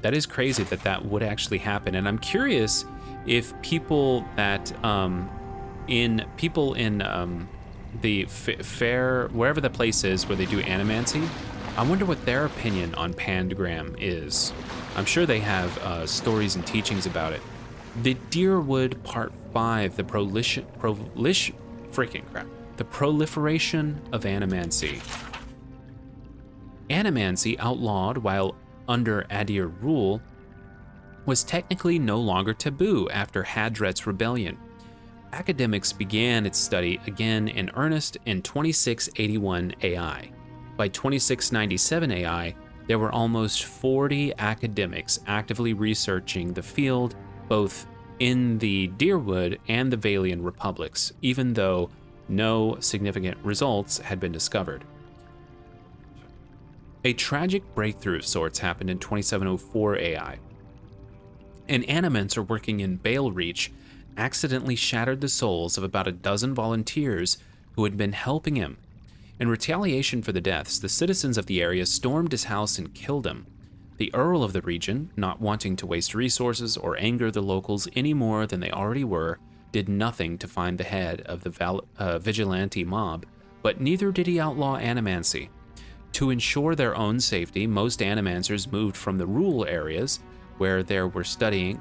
That is crazy that would actually happen. And I'm curious if people that in the fair, wherever the place is where they do animancy, I wonder what their opinion on Pandgram is. I'm sure they have stories and teachings about it. The Deerwood Part 5, the proliferation of animancy. Animancy, outlawed while under Adir rule, was technically no longer taboo after Hadret's rebellion. Academics began its study again in earnest in 2681 AI. By 2697 AI, there were almost 40 academics actively researching the field, both in the Deerwood and the Valian republics, even though no significant results had been discovered. A tragic breakthrough of sorts happened in 2704 AI. An animancer working in Bale Reach accidentally shattered the souls of about a dozen volunteers who had been helping him. In retaliation for the deaths, the citizens of the area stormed his house and killed him. The Earl of the region, not wanting to waste resources or anger the locals any more than they already were, did nothing to find the head of the vigilante mob, but neither did he outlaw animancy. To ensure their own safety, most animancers moved from the rural areas where they were studying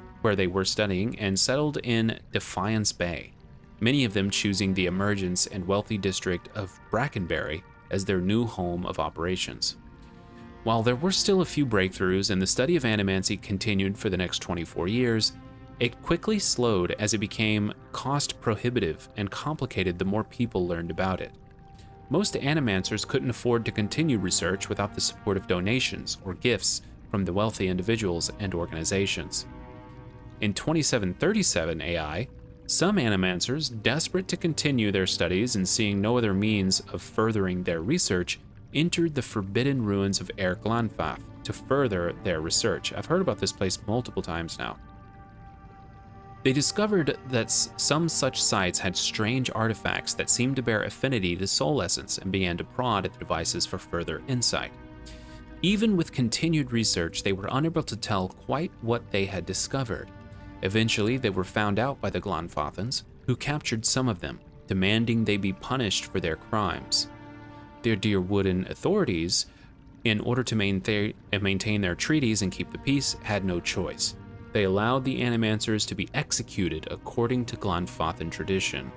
and settled in Defiance Bay, many of them choosing the emergence and wealthy district of Brackenbury as their new home of operations. While there were still a few breakthroughs and the study of animancy continued for the next 24 years, it quickly slowed as it became cost prohibitive and complicated the more people learned about it. Most animancers couldn't afford to continue research without the support of donations or gifts from the wealthy individuals and organizations. In 2737 AI, some animancers, desperate to continue their studies and seeing no other means of furthering their research, entered the forbidden ruins of Air Glanfath to further their research. I've heard about this place multiple times now. They discovered that some such sites had strange artifacts that seemed to bear affinity to soul essence and began to prod at the devices for further insight. Even with continued research, they were unable to tell quite what they had discovered. Eventually, they were found out by the Glanfathans, who captured some of them. demanding they be punished for their crimes. Their Deerwooden authorities, in order to maintain their treaties and keep the peace, had no choice. They allowed the Animancers to be executed according to Glanfathan tradition.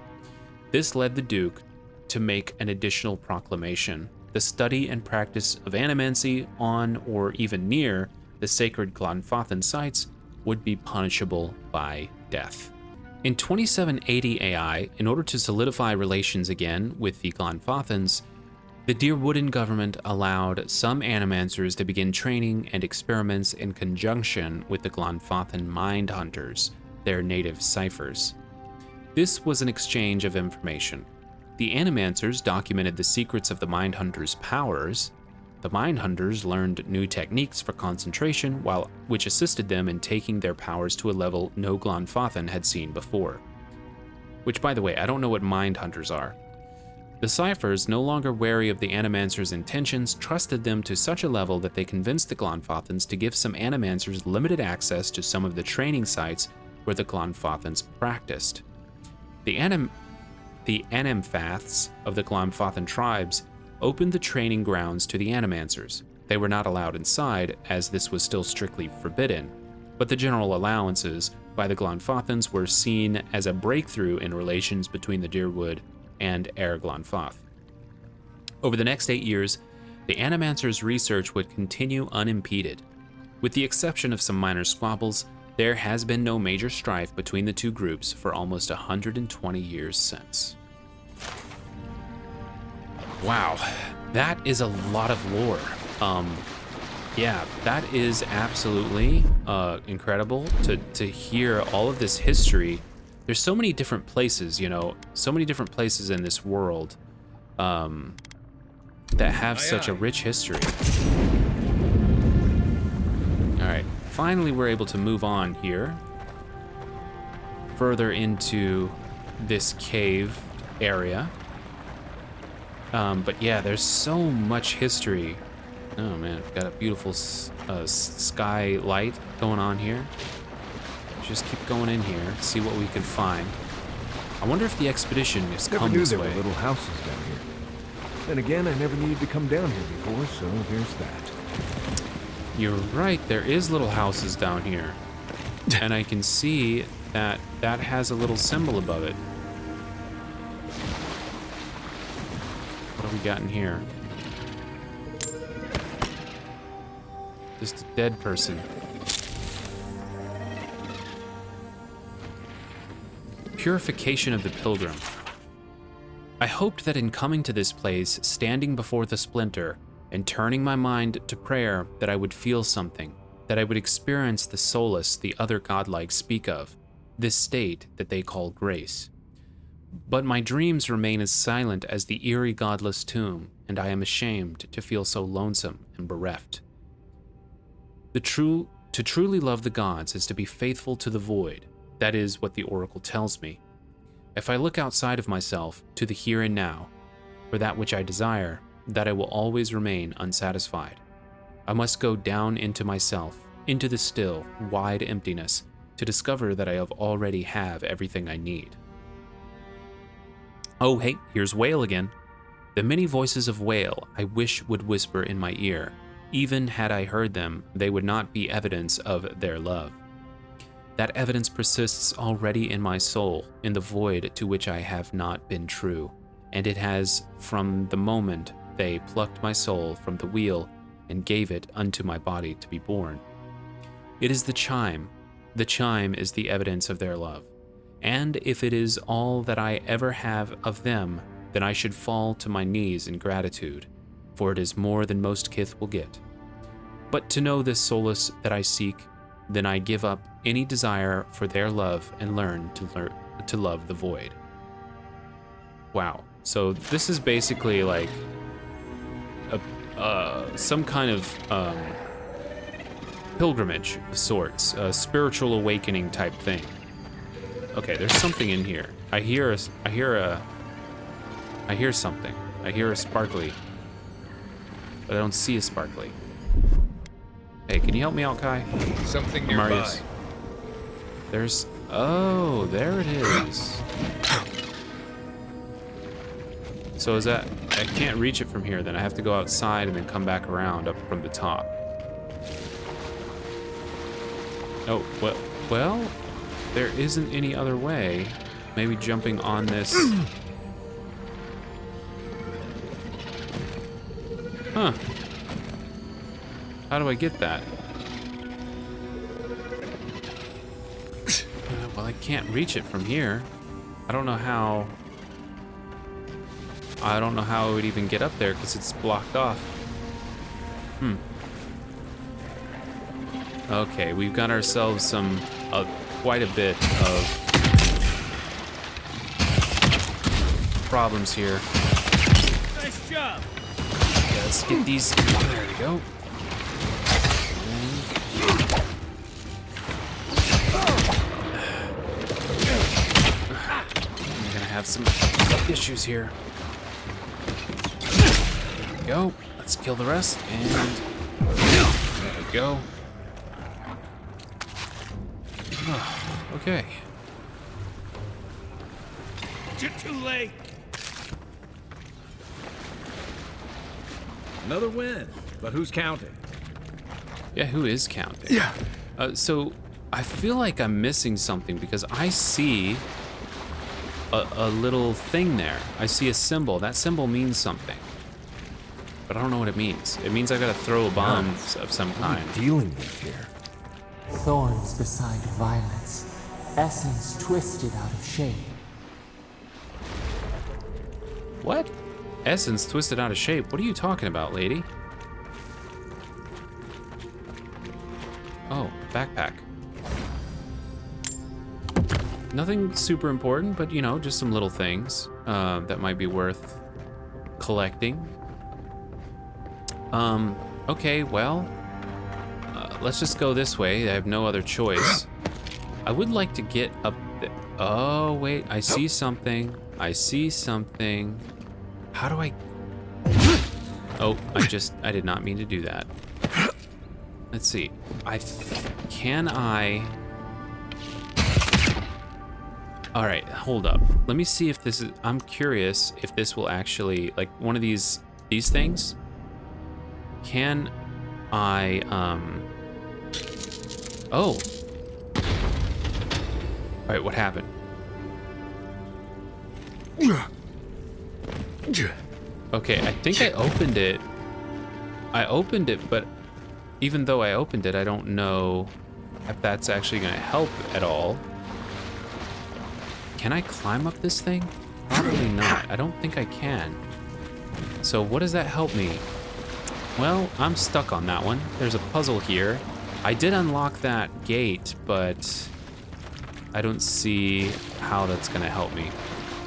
This led the Duke to make an additional proclamation. The study and practice of animancy on or even near the sacred Glanfathan sites would be punishable by death. In 2780 AI, in order to solidify relations again with the Glanfathans, the Deerwooden government allowed some Animancers to begin training and experiments in conjunction with the Glanfathan Mind Hunters, their native ciphers. This was an exchange of information. The Animancers documented the secrets of the Mind Hunters' powers. The Mind Hunters learned new techniques for concentration, which assisted them in taking their powers to a level no Glanfathan had seen before. Which, by the way, I don't know what Mind Hunters are. The ciphers, no longer wary of the Animancers' intentions, trusted them to such a level that they convinced the Glanfathans to give some Animancers limited access to some of the training sites where the Glanfathans practiced. The Animfaths of the Glanfathan tribes opened the training grounds to the Animancers. They were not allowed inside, as this was still strictly forbidden, but the general allowances by the Glanfathans were seen as a breakthrough in relations between the Deerwood and Air Glanfath. Over the next 8 years, the Animancers' research would continue unimpeded. With the exception of some minor squabbles, there has been no major strife between the two groups for almost 120 years since. Wow, that is a lot of lore. Yeah, that is absolutely incredible to hear all of this history. There's so many different places, so many different places in this world that have such a rich history. All right, finally we're able to move on here, further into this cave area. But yeah, there's so much history. Oh man, got a beautiful sky light going on here. Just keep going in here, see what we can find. I wonder if the expedition has come this way. Never knew there were little houses down here. Then again, I never needed to come down here before, so there's that. You're right, there is little houses down here. And I can see that that has a little symbol above it. What have we got in here? Just a dead person. Purification of the Pilgrim. I hoped that in coming to this place, standing before the splinter, and turning my mind to prayer, that I would feel something, that I would experience the solace the other godlike speak of, this state that they call grace. But my dreams remain as silent as the eerie godless tomb, and I am ashamed to feel so lonesome and bereft. To truly love the gods is to be faithful to the void. That is what the oracle tells me. If I look outside of myself to the here and now, for that which I desire, that I will always remain unsatisfied. I must go down into myself, into the still, wide emptiness, to discover that I already have everything I need. Oh hey, here's Whale again. The many voices of Whale I wish would whisper in my ear. Even had I heard them, they would not be evidence of their love. That evidence persists already in my soul, in the void to which I have not been true, and it has from the moment they plucked my soul from the wheel and gave it unto my body to be born. It is the chime. The chime is the evidence of their love. And if it is all that I ever have of them, then I should fall to my knees in gratitude, for it is more than most kith will get. But to know this solace that I seek, then I give up any desire for their love and learn to love the void. Wow. So this is basically like some kind of pilgrimage of sorts, a spiritual awakening type thing. Okay, there's something in here. I hear something. I hear a sparkly, but I don't see a sparkly. Hey, can you help me out, Kai? Something nearby. Marius. Oh, there it is. So is that... I can't reach it from here, then I have to go outside and then come back around up from the top. Oh, well, there isn't any other way. Maybe jumping on this... Huh. How do I get that? Well, I can't reach it from here. I don't know how I would even get up there because it's blocked off. Okay, we've got ourselves some quite a bit of problems here. Nice job. Yeah, let's get these. There we go. I'm gonna have some issues here. There we go. Let's kill the rest and there we go. Okay. You're too late. Another win, but who's counting? Yeah, who is counting? Yeah. So I feel like I'm missing something because I see a little thing there. I see a symbol. That symbol means something, but I don't know what it means. It means I gotta throw a bomb of some kind. What are you dealing with here? Thorns beside violence, essence twisted out of shape. What? Essence twisted out of shape? What are you talking about, lady? Oh, backpack. Nothing super important, but you know, just some little things that might be worth collecting. Okay, well, let's just go this way. I have no other choice. I would like to get up there. Oh, wait, I see something. I see something. How do I... Oh, I did not mean to do that. Let's see. Can I... All right, hold up. Let me see if this is... I'm curious if this will actually... Like, one of these things? Can I, Oh. All right, what happened? Okay, I think I opened it. I opened it, but even though I opened it, I don't know if that's actually going to help at all. Can I climb up this thing? Probably not. I don't think I can. So what does that help me? Well, I'm stuck on that one. There's a puzzle here. I did unlock that gate, but I don't see how that's going to help me.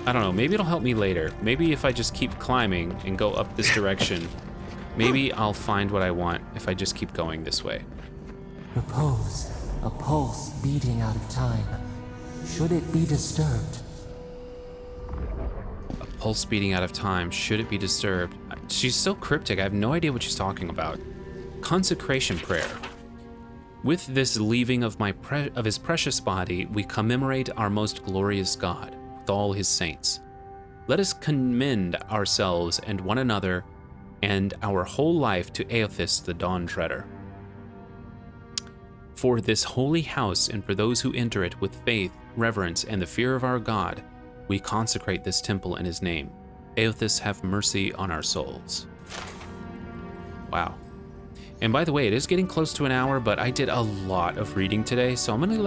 I don't know, maybe it'll help me later. Maybe if I just keep climbing and go up this direction, maybe I'll find what I want if I just keep going this way. Repose, a pulse beating out of time. Should it be disturbed? A pulse beating out of time, should it be disturbed? She's so cryptic, I have no idea what she's talking about. Consecration prayer. With this leaving of his precious body, we commemorate our most glorious God, with all his saints. Let us commend ourselves and one another and our whole life to Aethys the Dawn Treader. For this holy house and for those who enter it with faith, reverence, and the fear of our God, we consecrate this temple in his name. Aethys, have mercy on our souls. Wow. And by the way, it is getting close to an hour, but I did a lot of reading today, so I'm gonna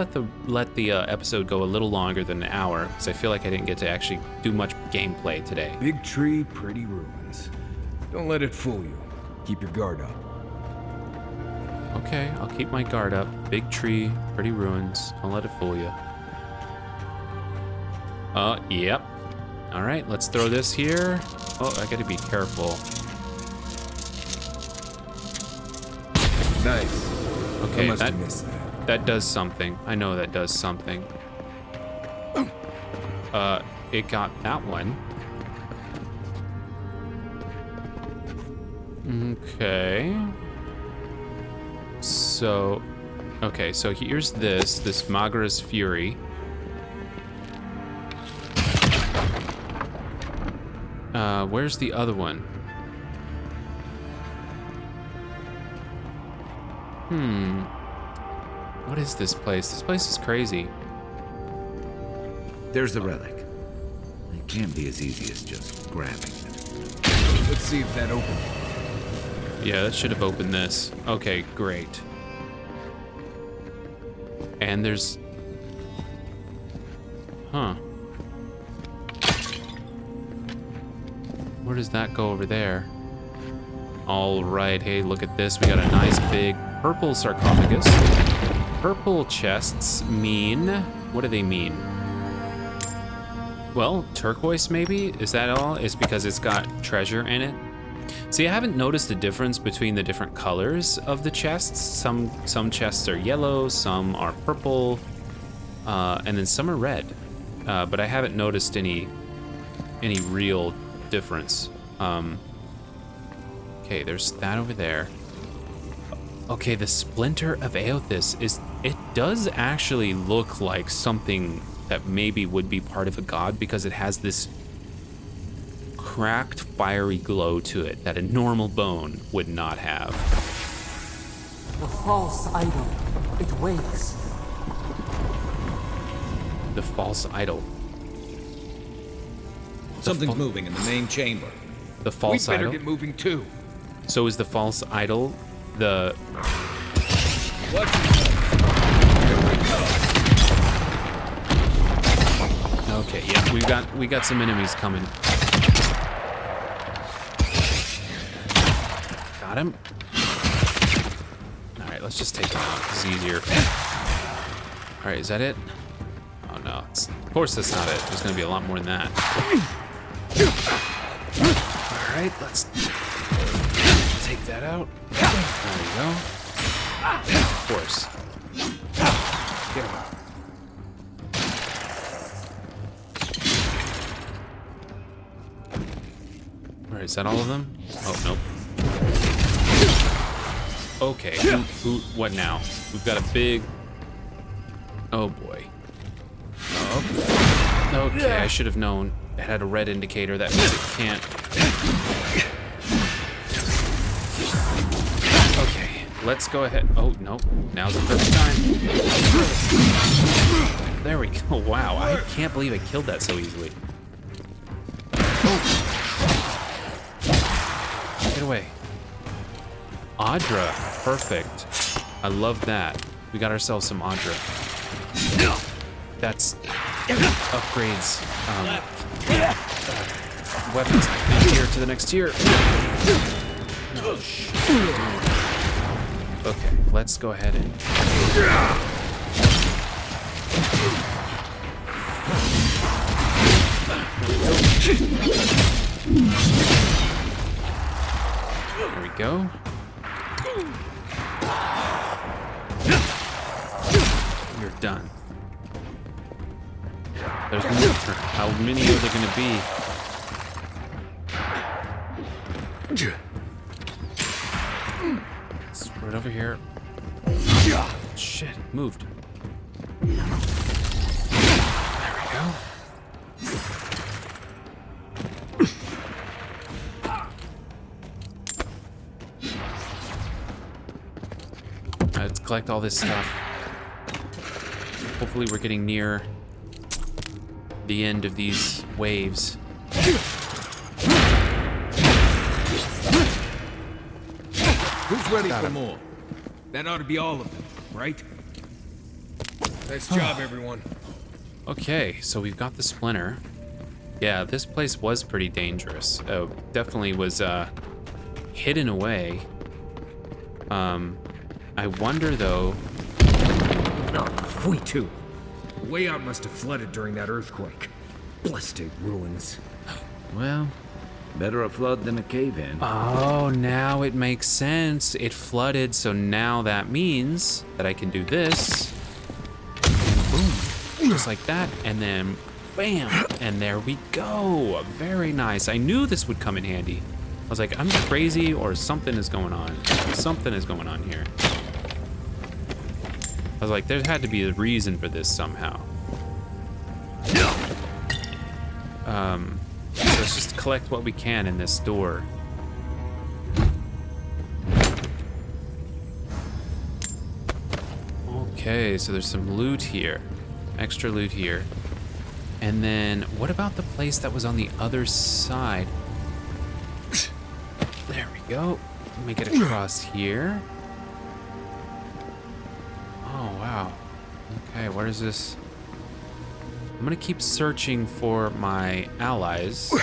let the episode go a little longer than an hour, because I feel like I didn't get to actually do much gameplay today. Big tree, pretty ruins. Don't let it fool you. Keep your guard up. Okay, I'll keep my guard up. Big tree, pretty ruins. Don't let it fool you. Yep. All right, let's throw this here. Oh, I gotta be careful. Nice. Okay, must have missed that. That does something. I know that does something. It got that one. Okay. So, okay, so here's this Magra's Fury. Where's the other one? What is this place? This place is crazy. There's the relic. It can't be as easy as just grabbing it. Let's see if that opens. Yeah, that should have opened this. Okay, great. And there's... Huh. Where does that go over there? All right, hey, look at this. We got a nice big purple sarcophagus. Purple chests mean... What do they mean? Well, turquoise maybe? Is that all? It's because it's got treasure in it? See, I haven't noticed a difference between the different colors of the chests. Some chests are yellow, some are purple, and then some are red. But I haven't noticed any real difference. Okay, there's that over there. Okay, the Splinter of Aothis it does actually look like something that maybe would be part of a god, because it has this cracked, fiery glow to it that a normal bone would not have. The false idol. It wakes. The false idol. Something's moving in the main chamber. The false We better idol? get moving too. So is the false idol the... What? Okay, yeah, we got some enemies coming. Got him. All right, let's just take him out. It's easier. All right, is that it? Oh no, of course that's not it. There's gonna be a lot more than that. All right, let's take that out. There we go. Of course. Get him out. All right, is that all of them? Oh, nope. Okay, what now? We've got a big... Oh, boy. Oh. Okay, I should have known. It had a red indicator. That means it can't... Okay, let's go ahead. Oh, nope. Now's the perfect time. There we go. Wow, I can't believe I killed that so easily. Get away. Audra, perfect. I love that. We got ourselves some Audra. That's upgrades. Weapons tier to the next tier. Okay, let's go ahead and... There we go. You're done. There's more. How many are there gonna be? It's right over here. Shit, it moved. There we go. Let's collect all this stuff. Hopefully we're getting near the end of these waves. Who's ready for more? That ought to be all of them, right? Nice job, everyone. Okay, so we've got the splinter. Yeah, this place was pretty dangerous. Oh, definitely was hidden away. I wonder though. We too. The way out must have flooded during that earthquake. Blessed ruins. Well, better a flood than a cave-in. Oh, now it makes sense. It flooded, so now that means that I can do this. And boom, just like that, and then bam, and there we go. Very nice. I knew this would come in handy. I was like, I'm crazy or something is going on. Something is going on here. I was like, there had to be a reason for this somehow. So let's just collect what we can in this door. Okay, so there's some loot here. Extra loot here. And then, what about the place that was on the other side? There we go. Let me get across here. Oh, wow. Okay, where is this? I'm gonna keep searching for my allies.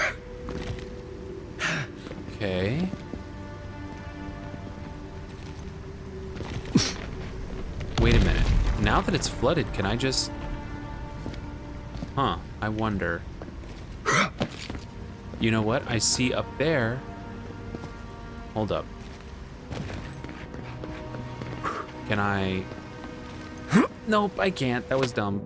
Okay. Wait a minute. Now that it's flooded, can I just... Huh, I wonder. You know what? I see up there... Hold up. Can I... Nope, I can't. That was dumb.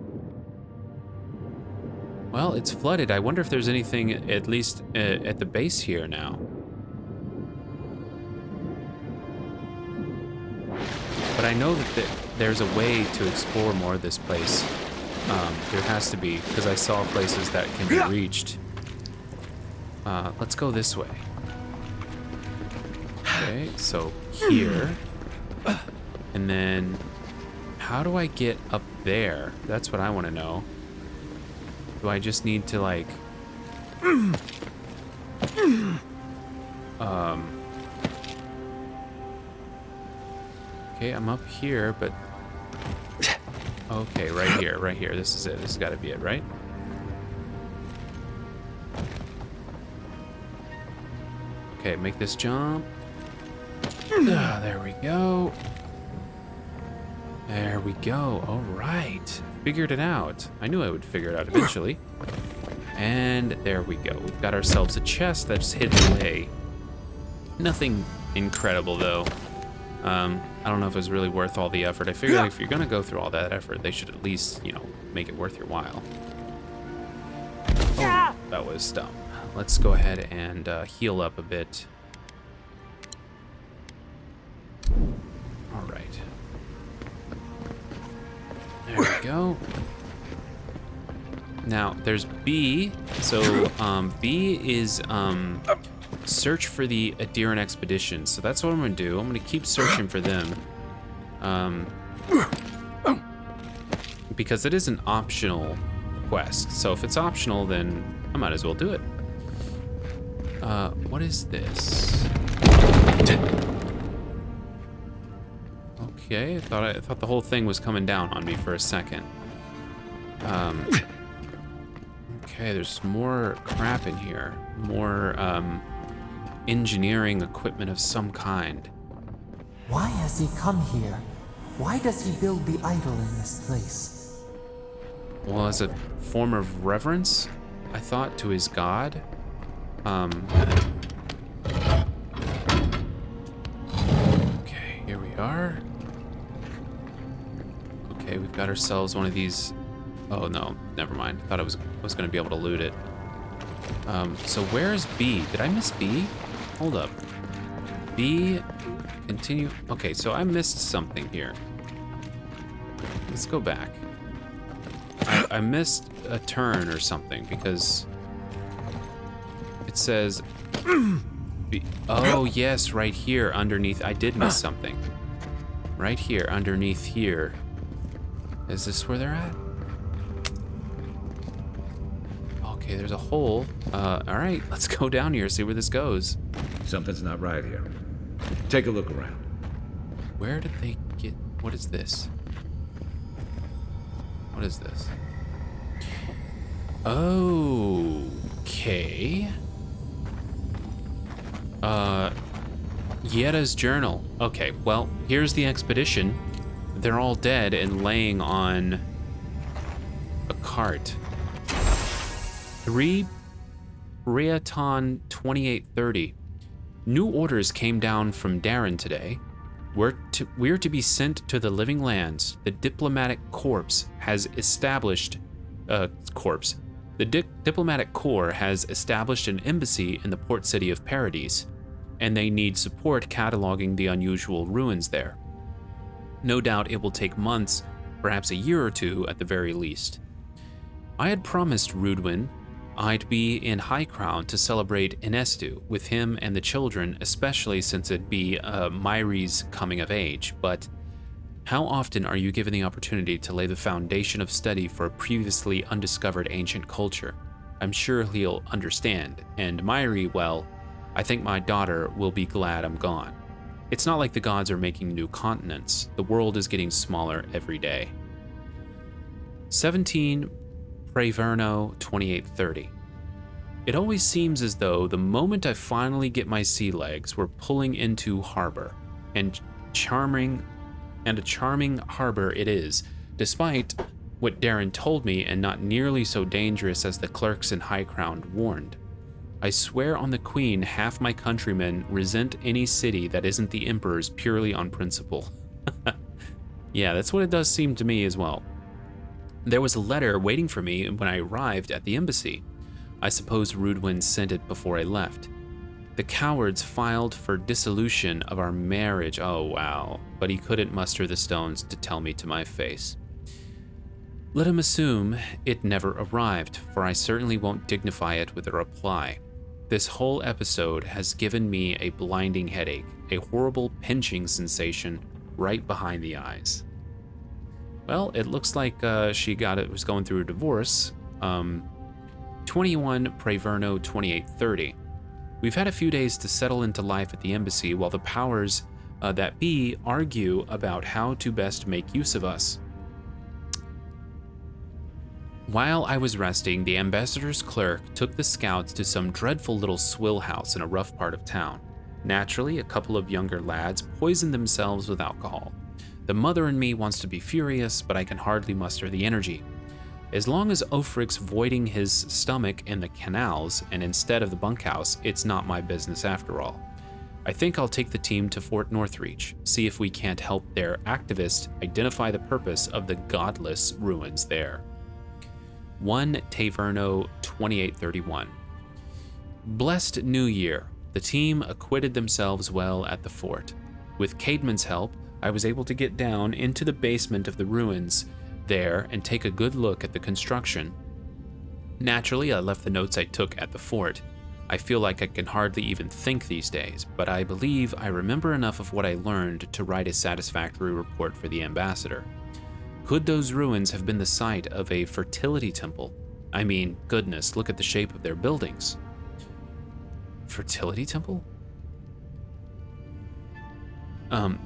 Well, it's flooded. I wonder if there's anything, at least at the base here now. But I know that there's a way to explore more of this place. There has to be, because I saw places that can be reached. Let's go this way. Okay, so here. And then, how do I get up there? That's what I want to know. Do I just need to, like... Okay, I'm up here, but... Okay, right here, right here. This is it. This has got to be it, right? Okay, make this jump. There we go. There we go. All right. Figured it out. I knew I would figure it out eventually. And there we go. We've got ourselves a chest that's hidden away. Nothing incredible, though. I don't know if it was really worth all the effort. I figured if you're going to go through all that effort, they should at least, you know, make it worth your while. Oh, that was dumb. Let's go ahead and heal up a bit. All right. There we go. Now, there's B. So, B is search for the Adherent Expedition. So that's what I'm going to do. I'm going to keep searching for them. Because it is an optional quest. So if it's optional, then I might as well do it. What is this? Okay, I thought the whole thing was coming down on me for a second. Okay, there's more crap in here. More engineering equipment of some kind. Why has he come here? Why does he build the idol in this place? Well, as a form of reverence, I thought, to his god. Okay, here we are. Okay, we've got ourselves one of these. Oh no, never mind. Thought I was gonna be able to loot it. So where's B? Did I miss B? Hold up. B, continue. Okay, so I missed something here. Let's go back. I missed a turn or something because it says B. Oh yes, right here underneath. I did miss something. Right here, underneath here. Is this where they're at? Okay, there's a hole. All right, let's go down here, see where this goes. Something's not right here. Take a look around. Where did they get... What is this? What is this? Okay. Yetta's journal. Okay, well, here's the expedition. They're all dead and laying on a cart. 3 Breaton 2830. New orders came down from Darren today. We're to be sent to the living lands. The diplomatic corps has established The diplomatic corps has established an embassy in the port city of Paradise, and they need support cataloging the unusual ruins there. No doubt it will take months, perhaps a year or two at the very least. I had promised Rudwin I'd be in High Crown to celebrate Inestu with him and the children, especially since it'd be Myri's coming of age, but how often are you given the opportunity to lay the foundation of study for a previously undiscovered ancient culture? I'm sure he'll understand, and Myri, well, I think my daughter will be glad I'm gone. It's not like the gods are making new continents. The world is getting smaller every day. 17 Preverno 2830. It always seems as though the moment I finally get my sea legs, we're pulling into harbor, and a charming harbor it is, despite what Darren told me, and not nearly so dangerous as the clerks in High Crown warned. I swear on the Queen, half my countrymen resent any city that isn't the Emperor's purely on principle. Yeah, that's what it does seem to me as well. There was a letter waiting for me when I arrived at the embassy. I suppose Rudwin sent it before I left. The cowards filed for dissolution of our marriage. Oh wow, but he couldn't muster the stones to tell me to my face. Let him assume it never arrived, for I certainly won't dignify it with a reply. This whole episode has given me a blinding headache, a horrible pinching sensation right behind the eyes. Well, it looks like she was going through a divorce. 21 Preverno 2830. We've had a few days to settle into life at the embassy while the powers that be argue about how to best make use of us. While I was resting, the ambassador's clerk took the scouts to some dreadful little swill house in a rough part of town. Naturally, a couple of younger lads poisoned themselves with alcohol. The mother in me wants to be furious, but I can hardly muster the energy. As long as Ofric's voiding his stomach in the canals and instead of the bunkhouse, it's not my business after all. I think I'll take the team to Fort Northreach, see if we can't help their activists identify the purpose of the godless ruins there. 1 Taverno 2831. Blessed New Year. The team acquitted themselves well at the fort. With Caedmon's help, I was able to get down into the basement of the ruins there and take a good look at the construction. Naturally, I left the notes I took at the fort. I feel like I can hardly even think these days, but I believe I remember enough of what I learned to write a satisfactory report for the ambassador. Could those ruins have been the site of a fertility temple? I mean, goodness, look at the shape of their buildings. Fertility temple?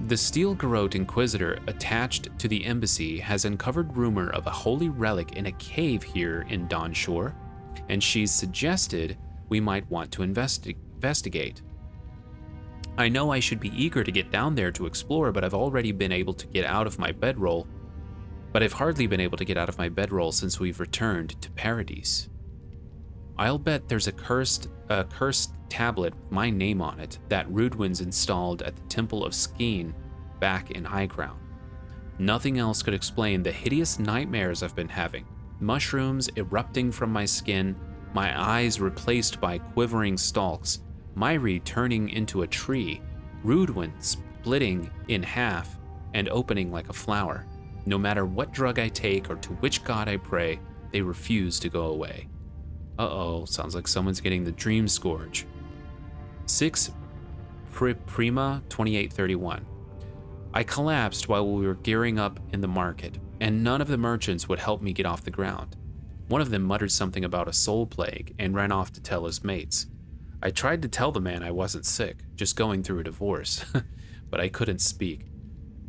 The Steel Garrote Inquisitor attached to the embassy has uncovered rumor of a holy relic in a cave here in Dawnshore, and she's suggested we might want to investigate. I know I should be eager to get down there to explore, but I've hardly been able to get out of my bedroll since we've returned to Paradise. I'll bet there's a cursed tablet with my name on it that Rudwin's installed at the Temple of Skeen back in High Crown. Nothing else could explain the hideous nightmares I've been having. Mushrooms erupting from my skin, my eyes replaced by quivering stalks, Myri turning into a tree, Rudwin splitting in half and opening like a flower. No matter what drug I take or to which god I pray, they refuse to go away. Uh-oh, sounds like someone's getting the dream scourge. 6 Prima 2831. I collapsed while we were gearing up in the market, and none of the merchants would help me get off the ground. One of them muttered something about a soul plague and ran off to tell his mates. I tried to tell the man I wasn't sick, just going through a divorce, but I couldn't speak.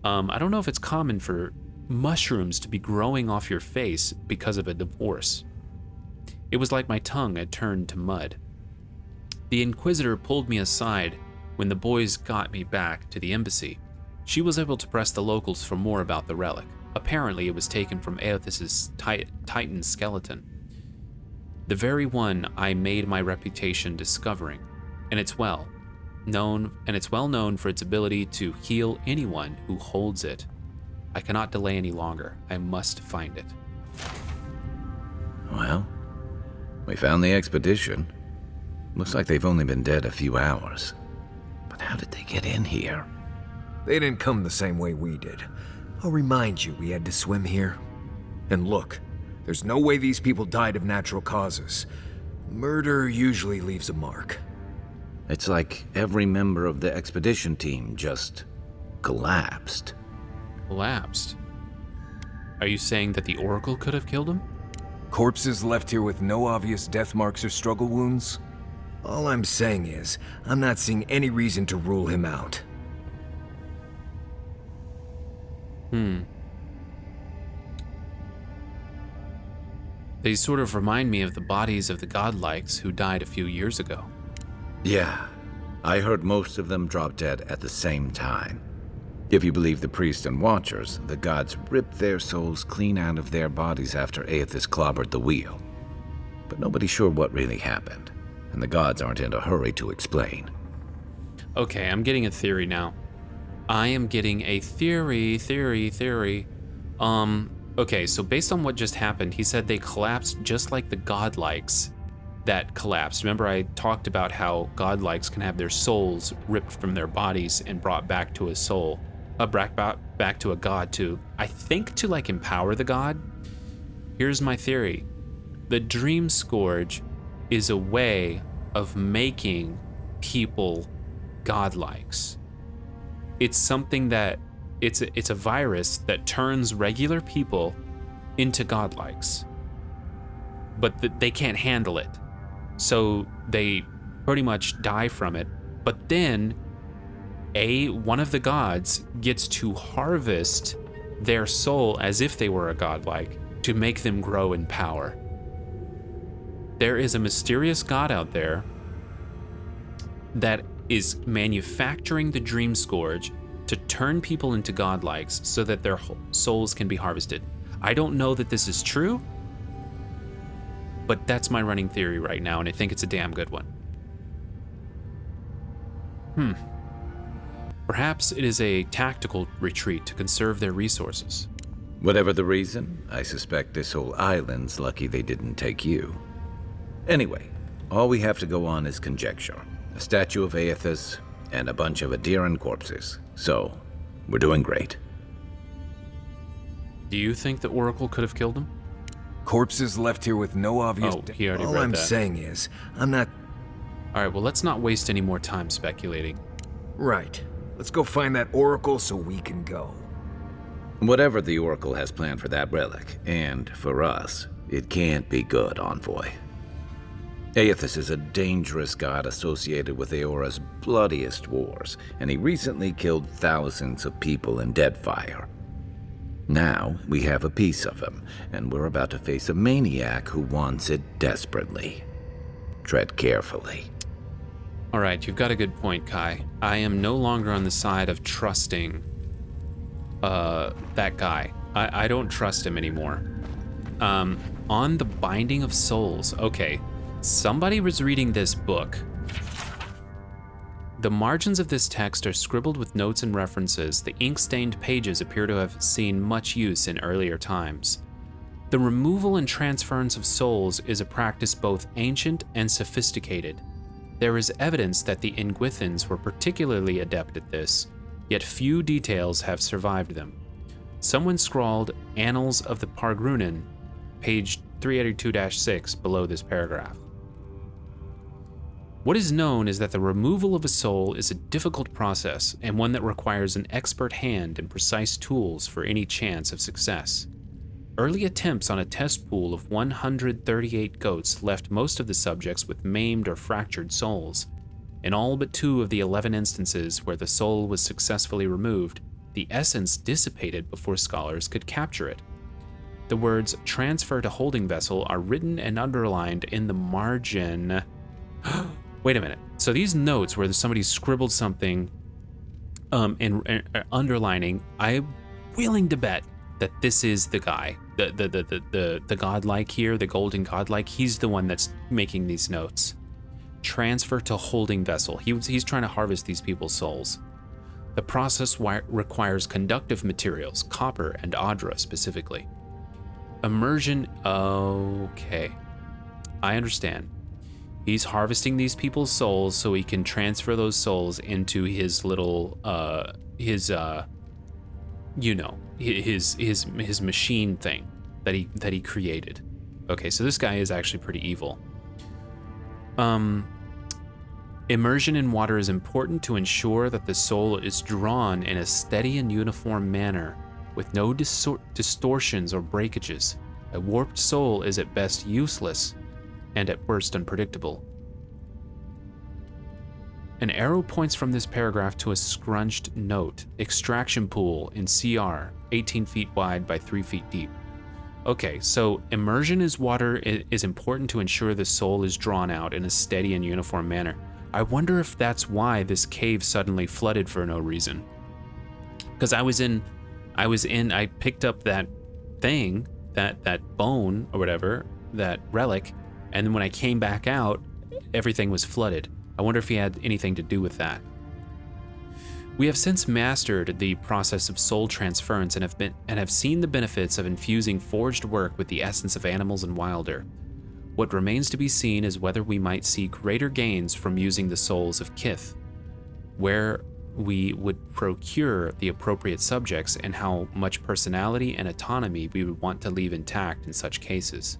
I don't know if it's common for mushrooms to be growing off your face because of a divorce. It was like my tongue had turned to mud. The Inquisitor pulled me aside when the boys got me back to the embassy. She was able to press the locals for more about the relic. Apparently, it was taken from Aethys's Titan skeleton. The very one I made my reputation discovering, and it's well known for its ability to heal anyone who holds it. I cannot delay any longer. I must find it. Well, we found the Expedition. Looks like they've only been dead a few hours. But how did they get in here? They didn't come the same way we did. I'll remind you, we had to swim here. And look, there's no way these people died of natural causes. Murder usually leaves a mark. It's like every member of the expedition team just collapsed. Collapsed. Are you saying that the Oracle could have killed him? Corpses left here with no obvious death marks or struggle wounds? All I'm saying is, I'm not seeing any reason to rule him out. They sort of remind me of the bodies of the godlikes who died a few years ago. Yeah, I heard most of them drop dead at the same time. If you believe the priests and watchers, the gods ripped their souls clean out of their bodies after Aethys clobbered the wheel. But nobody's sure what really happened, and the gods aren't in a hurry to explain. Okay, I'm getting a theory now. I am getting a theory. Okay, so based on what just happened, he said they collapsed just like the godlikes that collapsed. Remember I talked about how godlikes can have their souls ripped from their bodies and brought back to a soul, back to a god to, I think, to like empower the god. Here's my theory. The Dream Scourge is a way of making people godlikes. It's something that it's a virus that turns regular people into godlikes, but they can't handle it, so they pretty much die from it. But then one of the gods gets to harvest their soul as if they were a godlike to make them grow in power. There is a mysterious god out there that is manufacturing the Dream Scourge to turn people into godlikes so that their souls can be harvested. I don't know that this is true, but that's my running theory right now, and I think it's a damn good one. Perhaps it is a tactical retreat to conserve their resources. Whatever the reason, I suspect this whole island's lucky they didn't take you. Anyway, all we have to go on is conjecture. A statue of Aethys, and a bunch of Adiran corpses. So, we're doing great. Do you think the Oracle could have killed him? Corpses left here with no obvious... Oh, he already All read I'm that. saying is, I'm not... Alright, well, let's not waste any more time speculating. Right. Let's go find that Oracle so we can go. Whatever the Oracle has planned for that relic, and for us, it can't be good, Envoy. Aethys is a dangerous god associated with Eora's bloodiest wars, and he recently killed thousands of people in Deadfire. Now, we have a piece of him, and we're about to face a maniac who wants it desperately. Tread carefully. Alright, you've got a good point, Kai. I am no longer on the side of trusting that guy. I don't trust him anymore. On the Binding of Souls, okay. Somebody was reading this book. The margins of this text are scribbled with notes and references. The ink-stained pages appear to have seen much use in earlier times. The removal and transference of souls is a practice both ancient and sophisticated. There is evidence that the Ingwithans were particularly adept at this, yet few details have survived them. Someone scrawled Annals of the Pargrunan, page 382-6, below this paragraph. What is known is that the removal of a soul is a difficult process and one that requires an expert hand and precise tools for any chance of success. Early attempts on a test pool of 138 goats left most of the subjects with maimed or fractured souls. In all but 2 of the 11 instances where the soul was successfully removed, the essence dissipated before scholars could capture it. The words "transfer to holding vessel" are written and underlined in the margin. Wait a minute. So these notes where somebody scribbled something and underlining, I'm willing to bet that this is the guy, the godlike here, the golden godlike. He's the one that's making these notes. Transfer to holding vessel. He's trying to harvest these people's souls. The process requires conductive materials, copper and adra specifically. Immersion. Okay, I understand. He's harvesting these people's souls so he can transfer those souls into his little, his machine thing that he created. Okay, so this guy is actually pretty evil. Immersion in water is important to ensure that the soul is drawn in a steady and uniform manner, with no distortions or breakages. A warped soul is at best useless, and at worst unpredictable. An arrow points from this paragraph to a scrunched note. Extraction pool in CR, 18 feet wide by 3 feet deep. Okay, so immersion in water is important to ensure the soul is drawn out in a steady and uniform manner. I wonder if that's why this cave suddenly flooded for no reason. Because I picked up that thing, that bone or whatever, that relic, and then when I came back out, everything was flooded. I wonder if he had anything to do with that. We have since mastered the process of soul transference and have seen the benefits of infusing forged work with the essence of animals and wilder. What remains to be seen is whether we might see greater gains from using the souls of Kith, where we would procure the appropriate subjects, and how much personality and autonomy we would want to leave intact in such cases.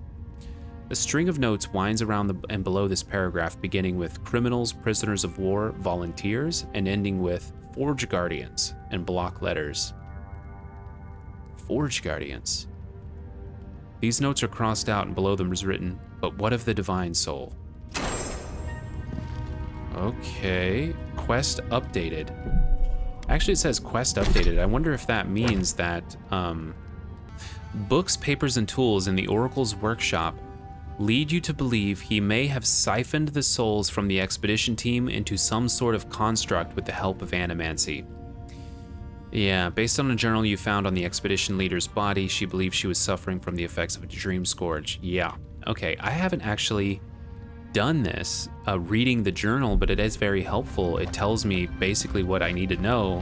A string of notes winds around and below this paragraph, beginning with criminals, prisoners of war, volunteers, and ending with Forge Guardians in block letters. Forge Guardians. These notes are crossed out, and below them is written, "But what of the divine soul?" Okay, quest updated. Actually, it says quest updated. I wonder if that means that books, papers, and tools in the Oracle's workshop lead you to believe he may have siphoned the souls from the Expedition team into some sort of construct with the help of animancy. Yeah, based on a journal you found on the Expedition leader's body, she believes she was suffering from the effects of a dream scourge. Yeah, okay, I haven't actually done this, reading the journal, but it is very helpful. It tells me basically what I need to know,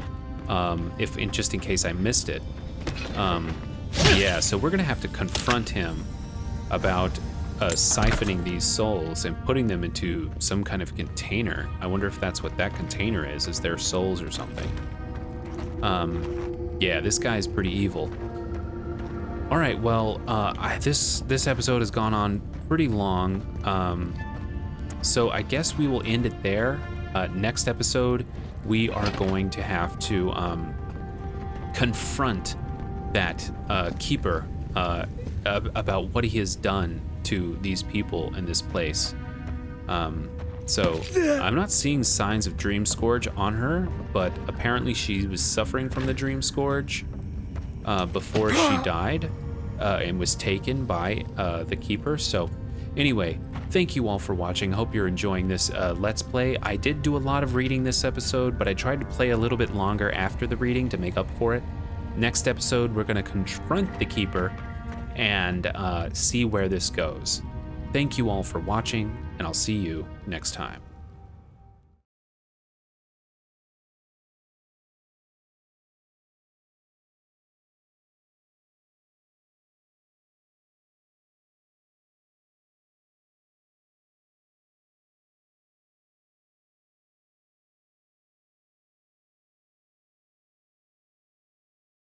just in case I missed it. Yeah, so we're gonna have to confront him about siphoning these souls and putting them into some kind of container. I wonder if that's what that container is their souls or something. Yeah, this guy's pretty evil. All right, well, this episode has gone on pretty long, so I guess we will end it there. Next episode, we are going to have to confront that keeper about what he has done to these people in this place. So I'm not seeing signs of Dream Scourge on her, but apparently she was suffering from the Dream Scourge before she died and was taken by the Keeper. So anyway, thank you all for watching. I hope you're enjoying this Let's Play. I did do a lot of reading this episode, but I tried to play a little bit longer after the reading to make up for it. Next episode, we're going to confront the Keeper and see where this goes. Thank you all for watching, and I'll see you next time.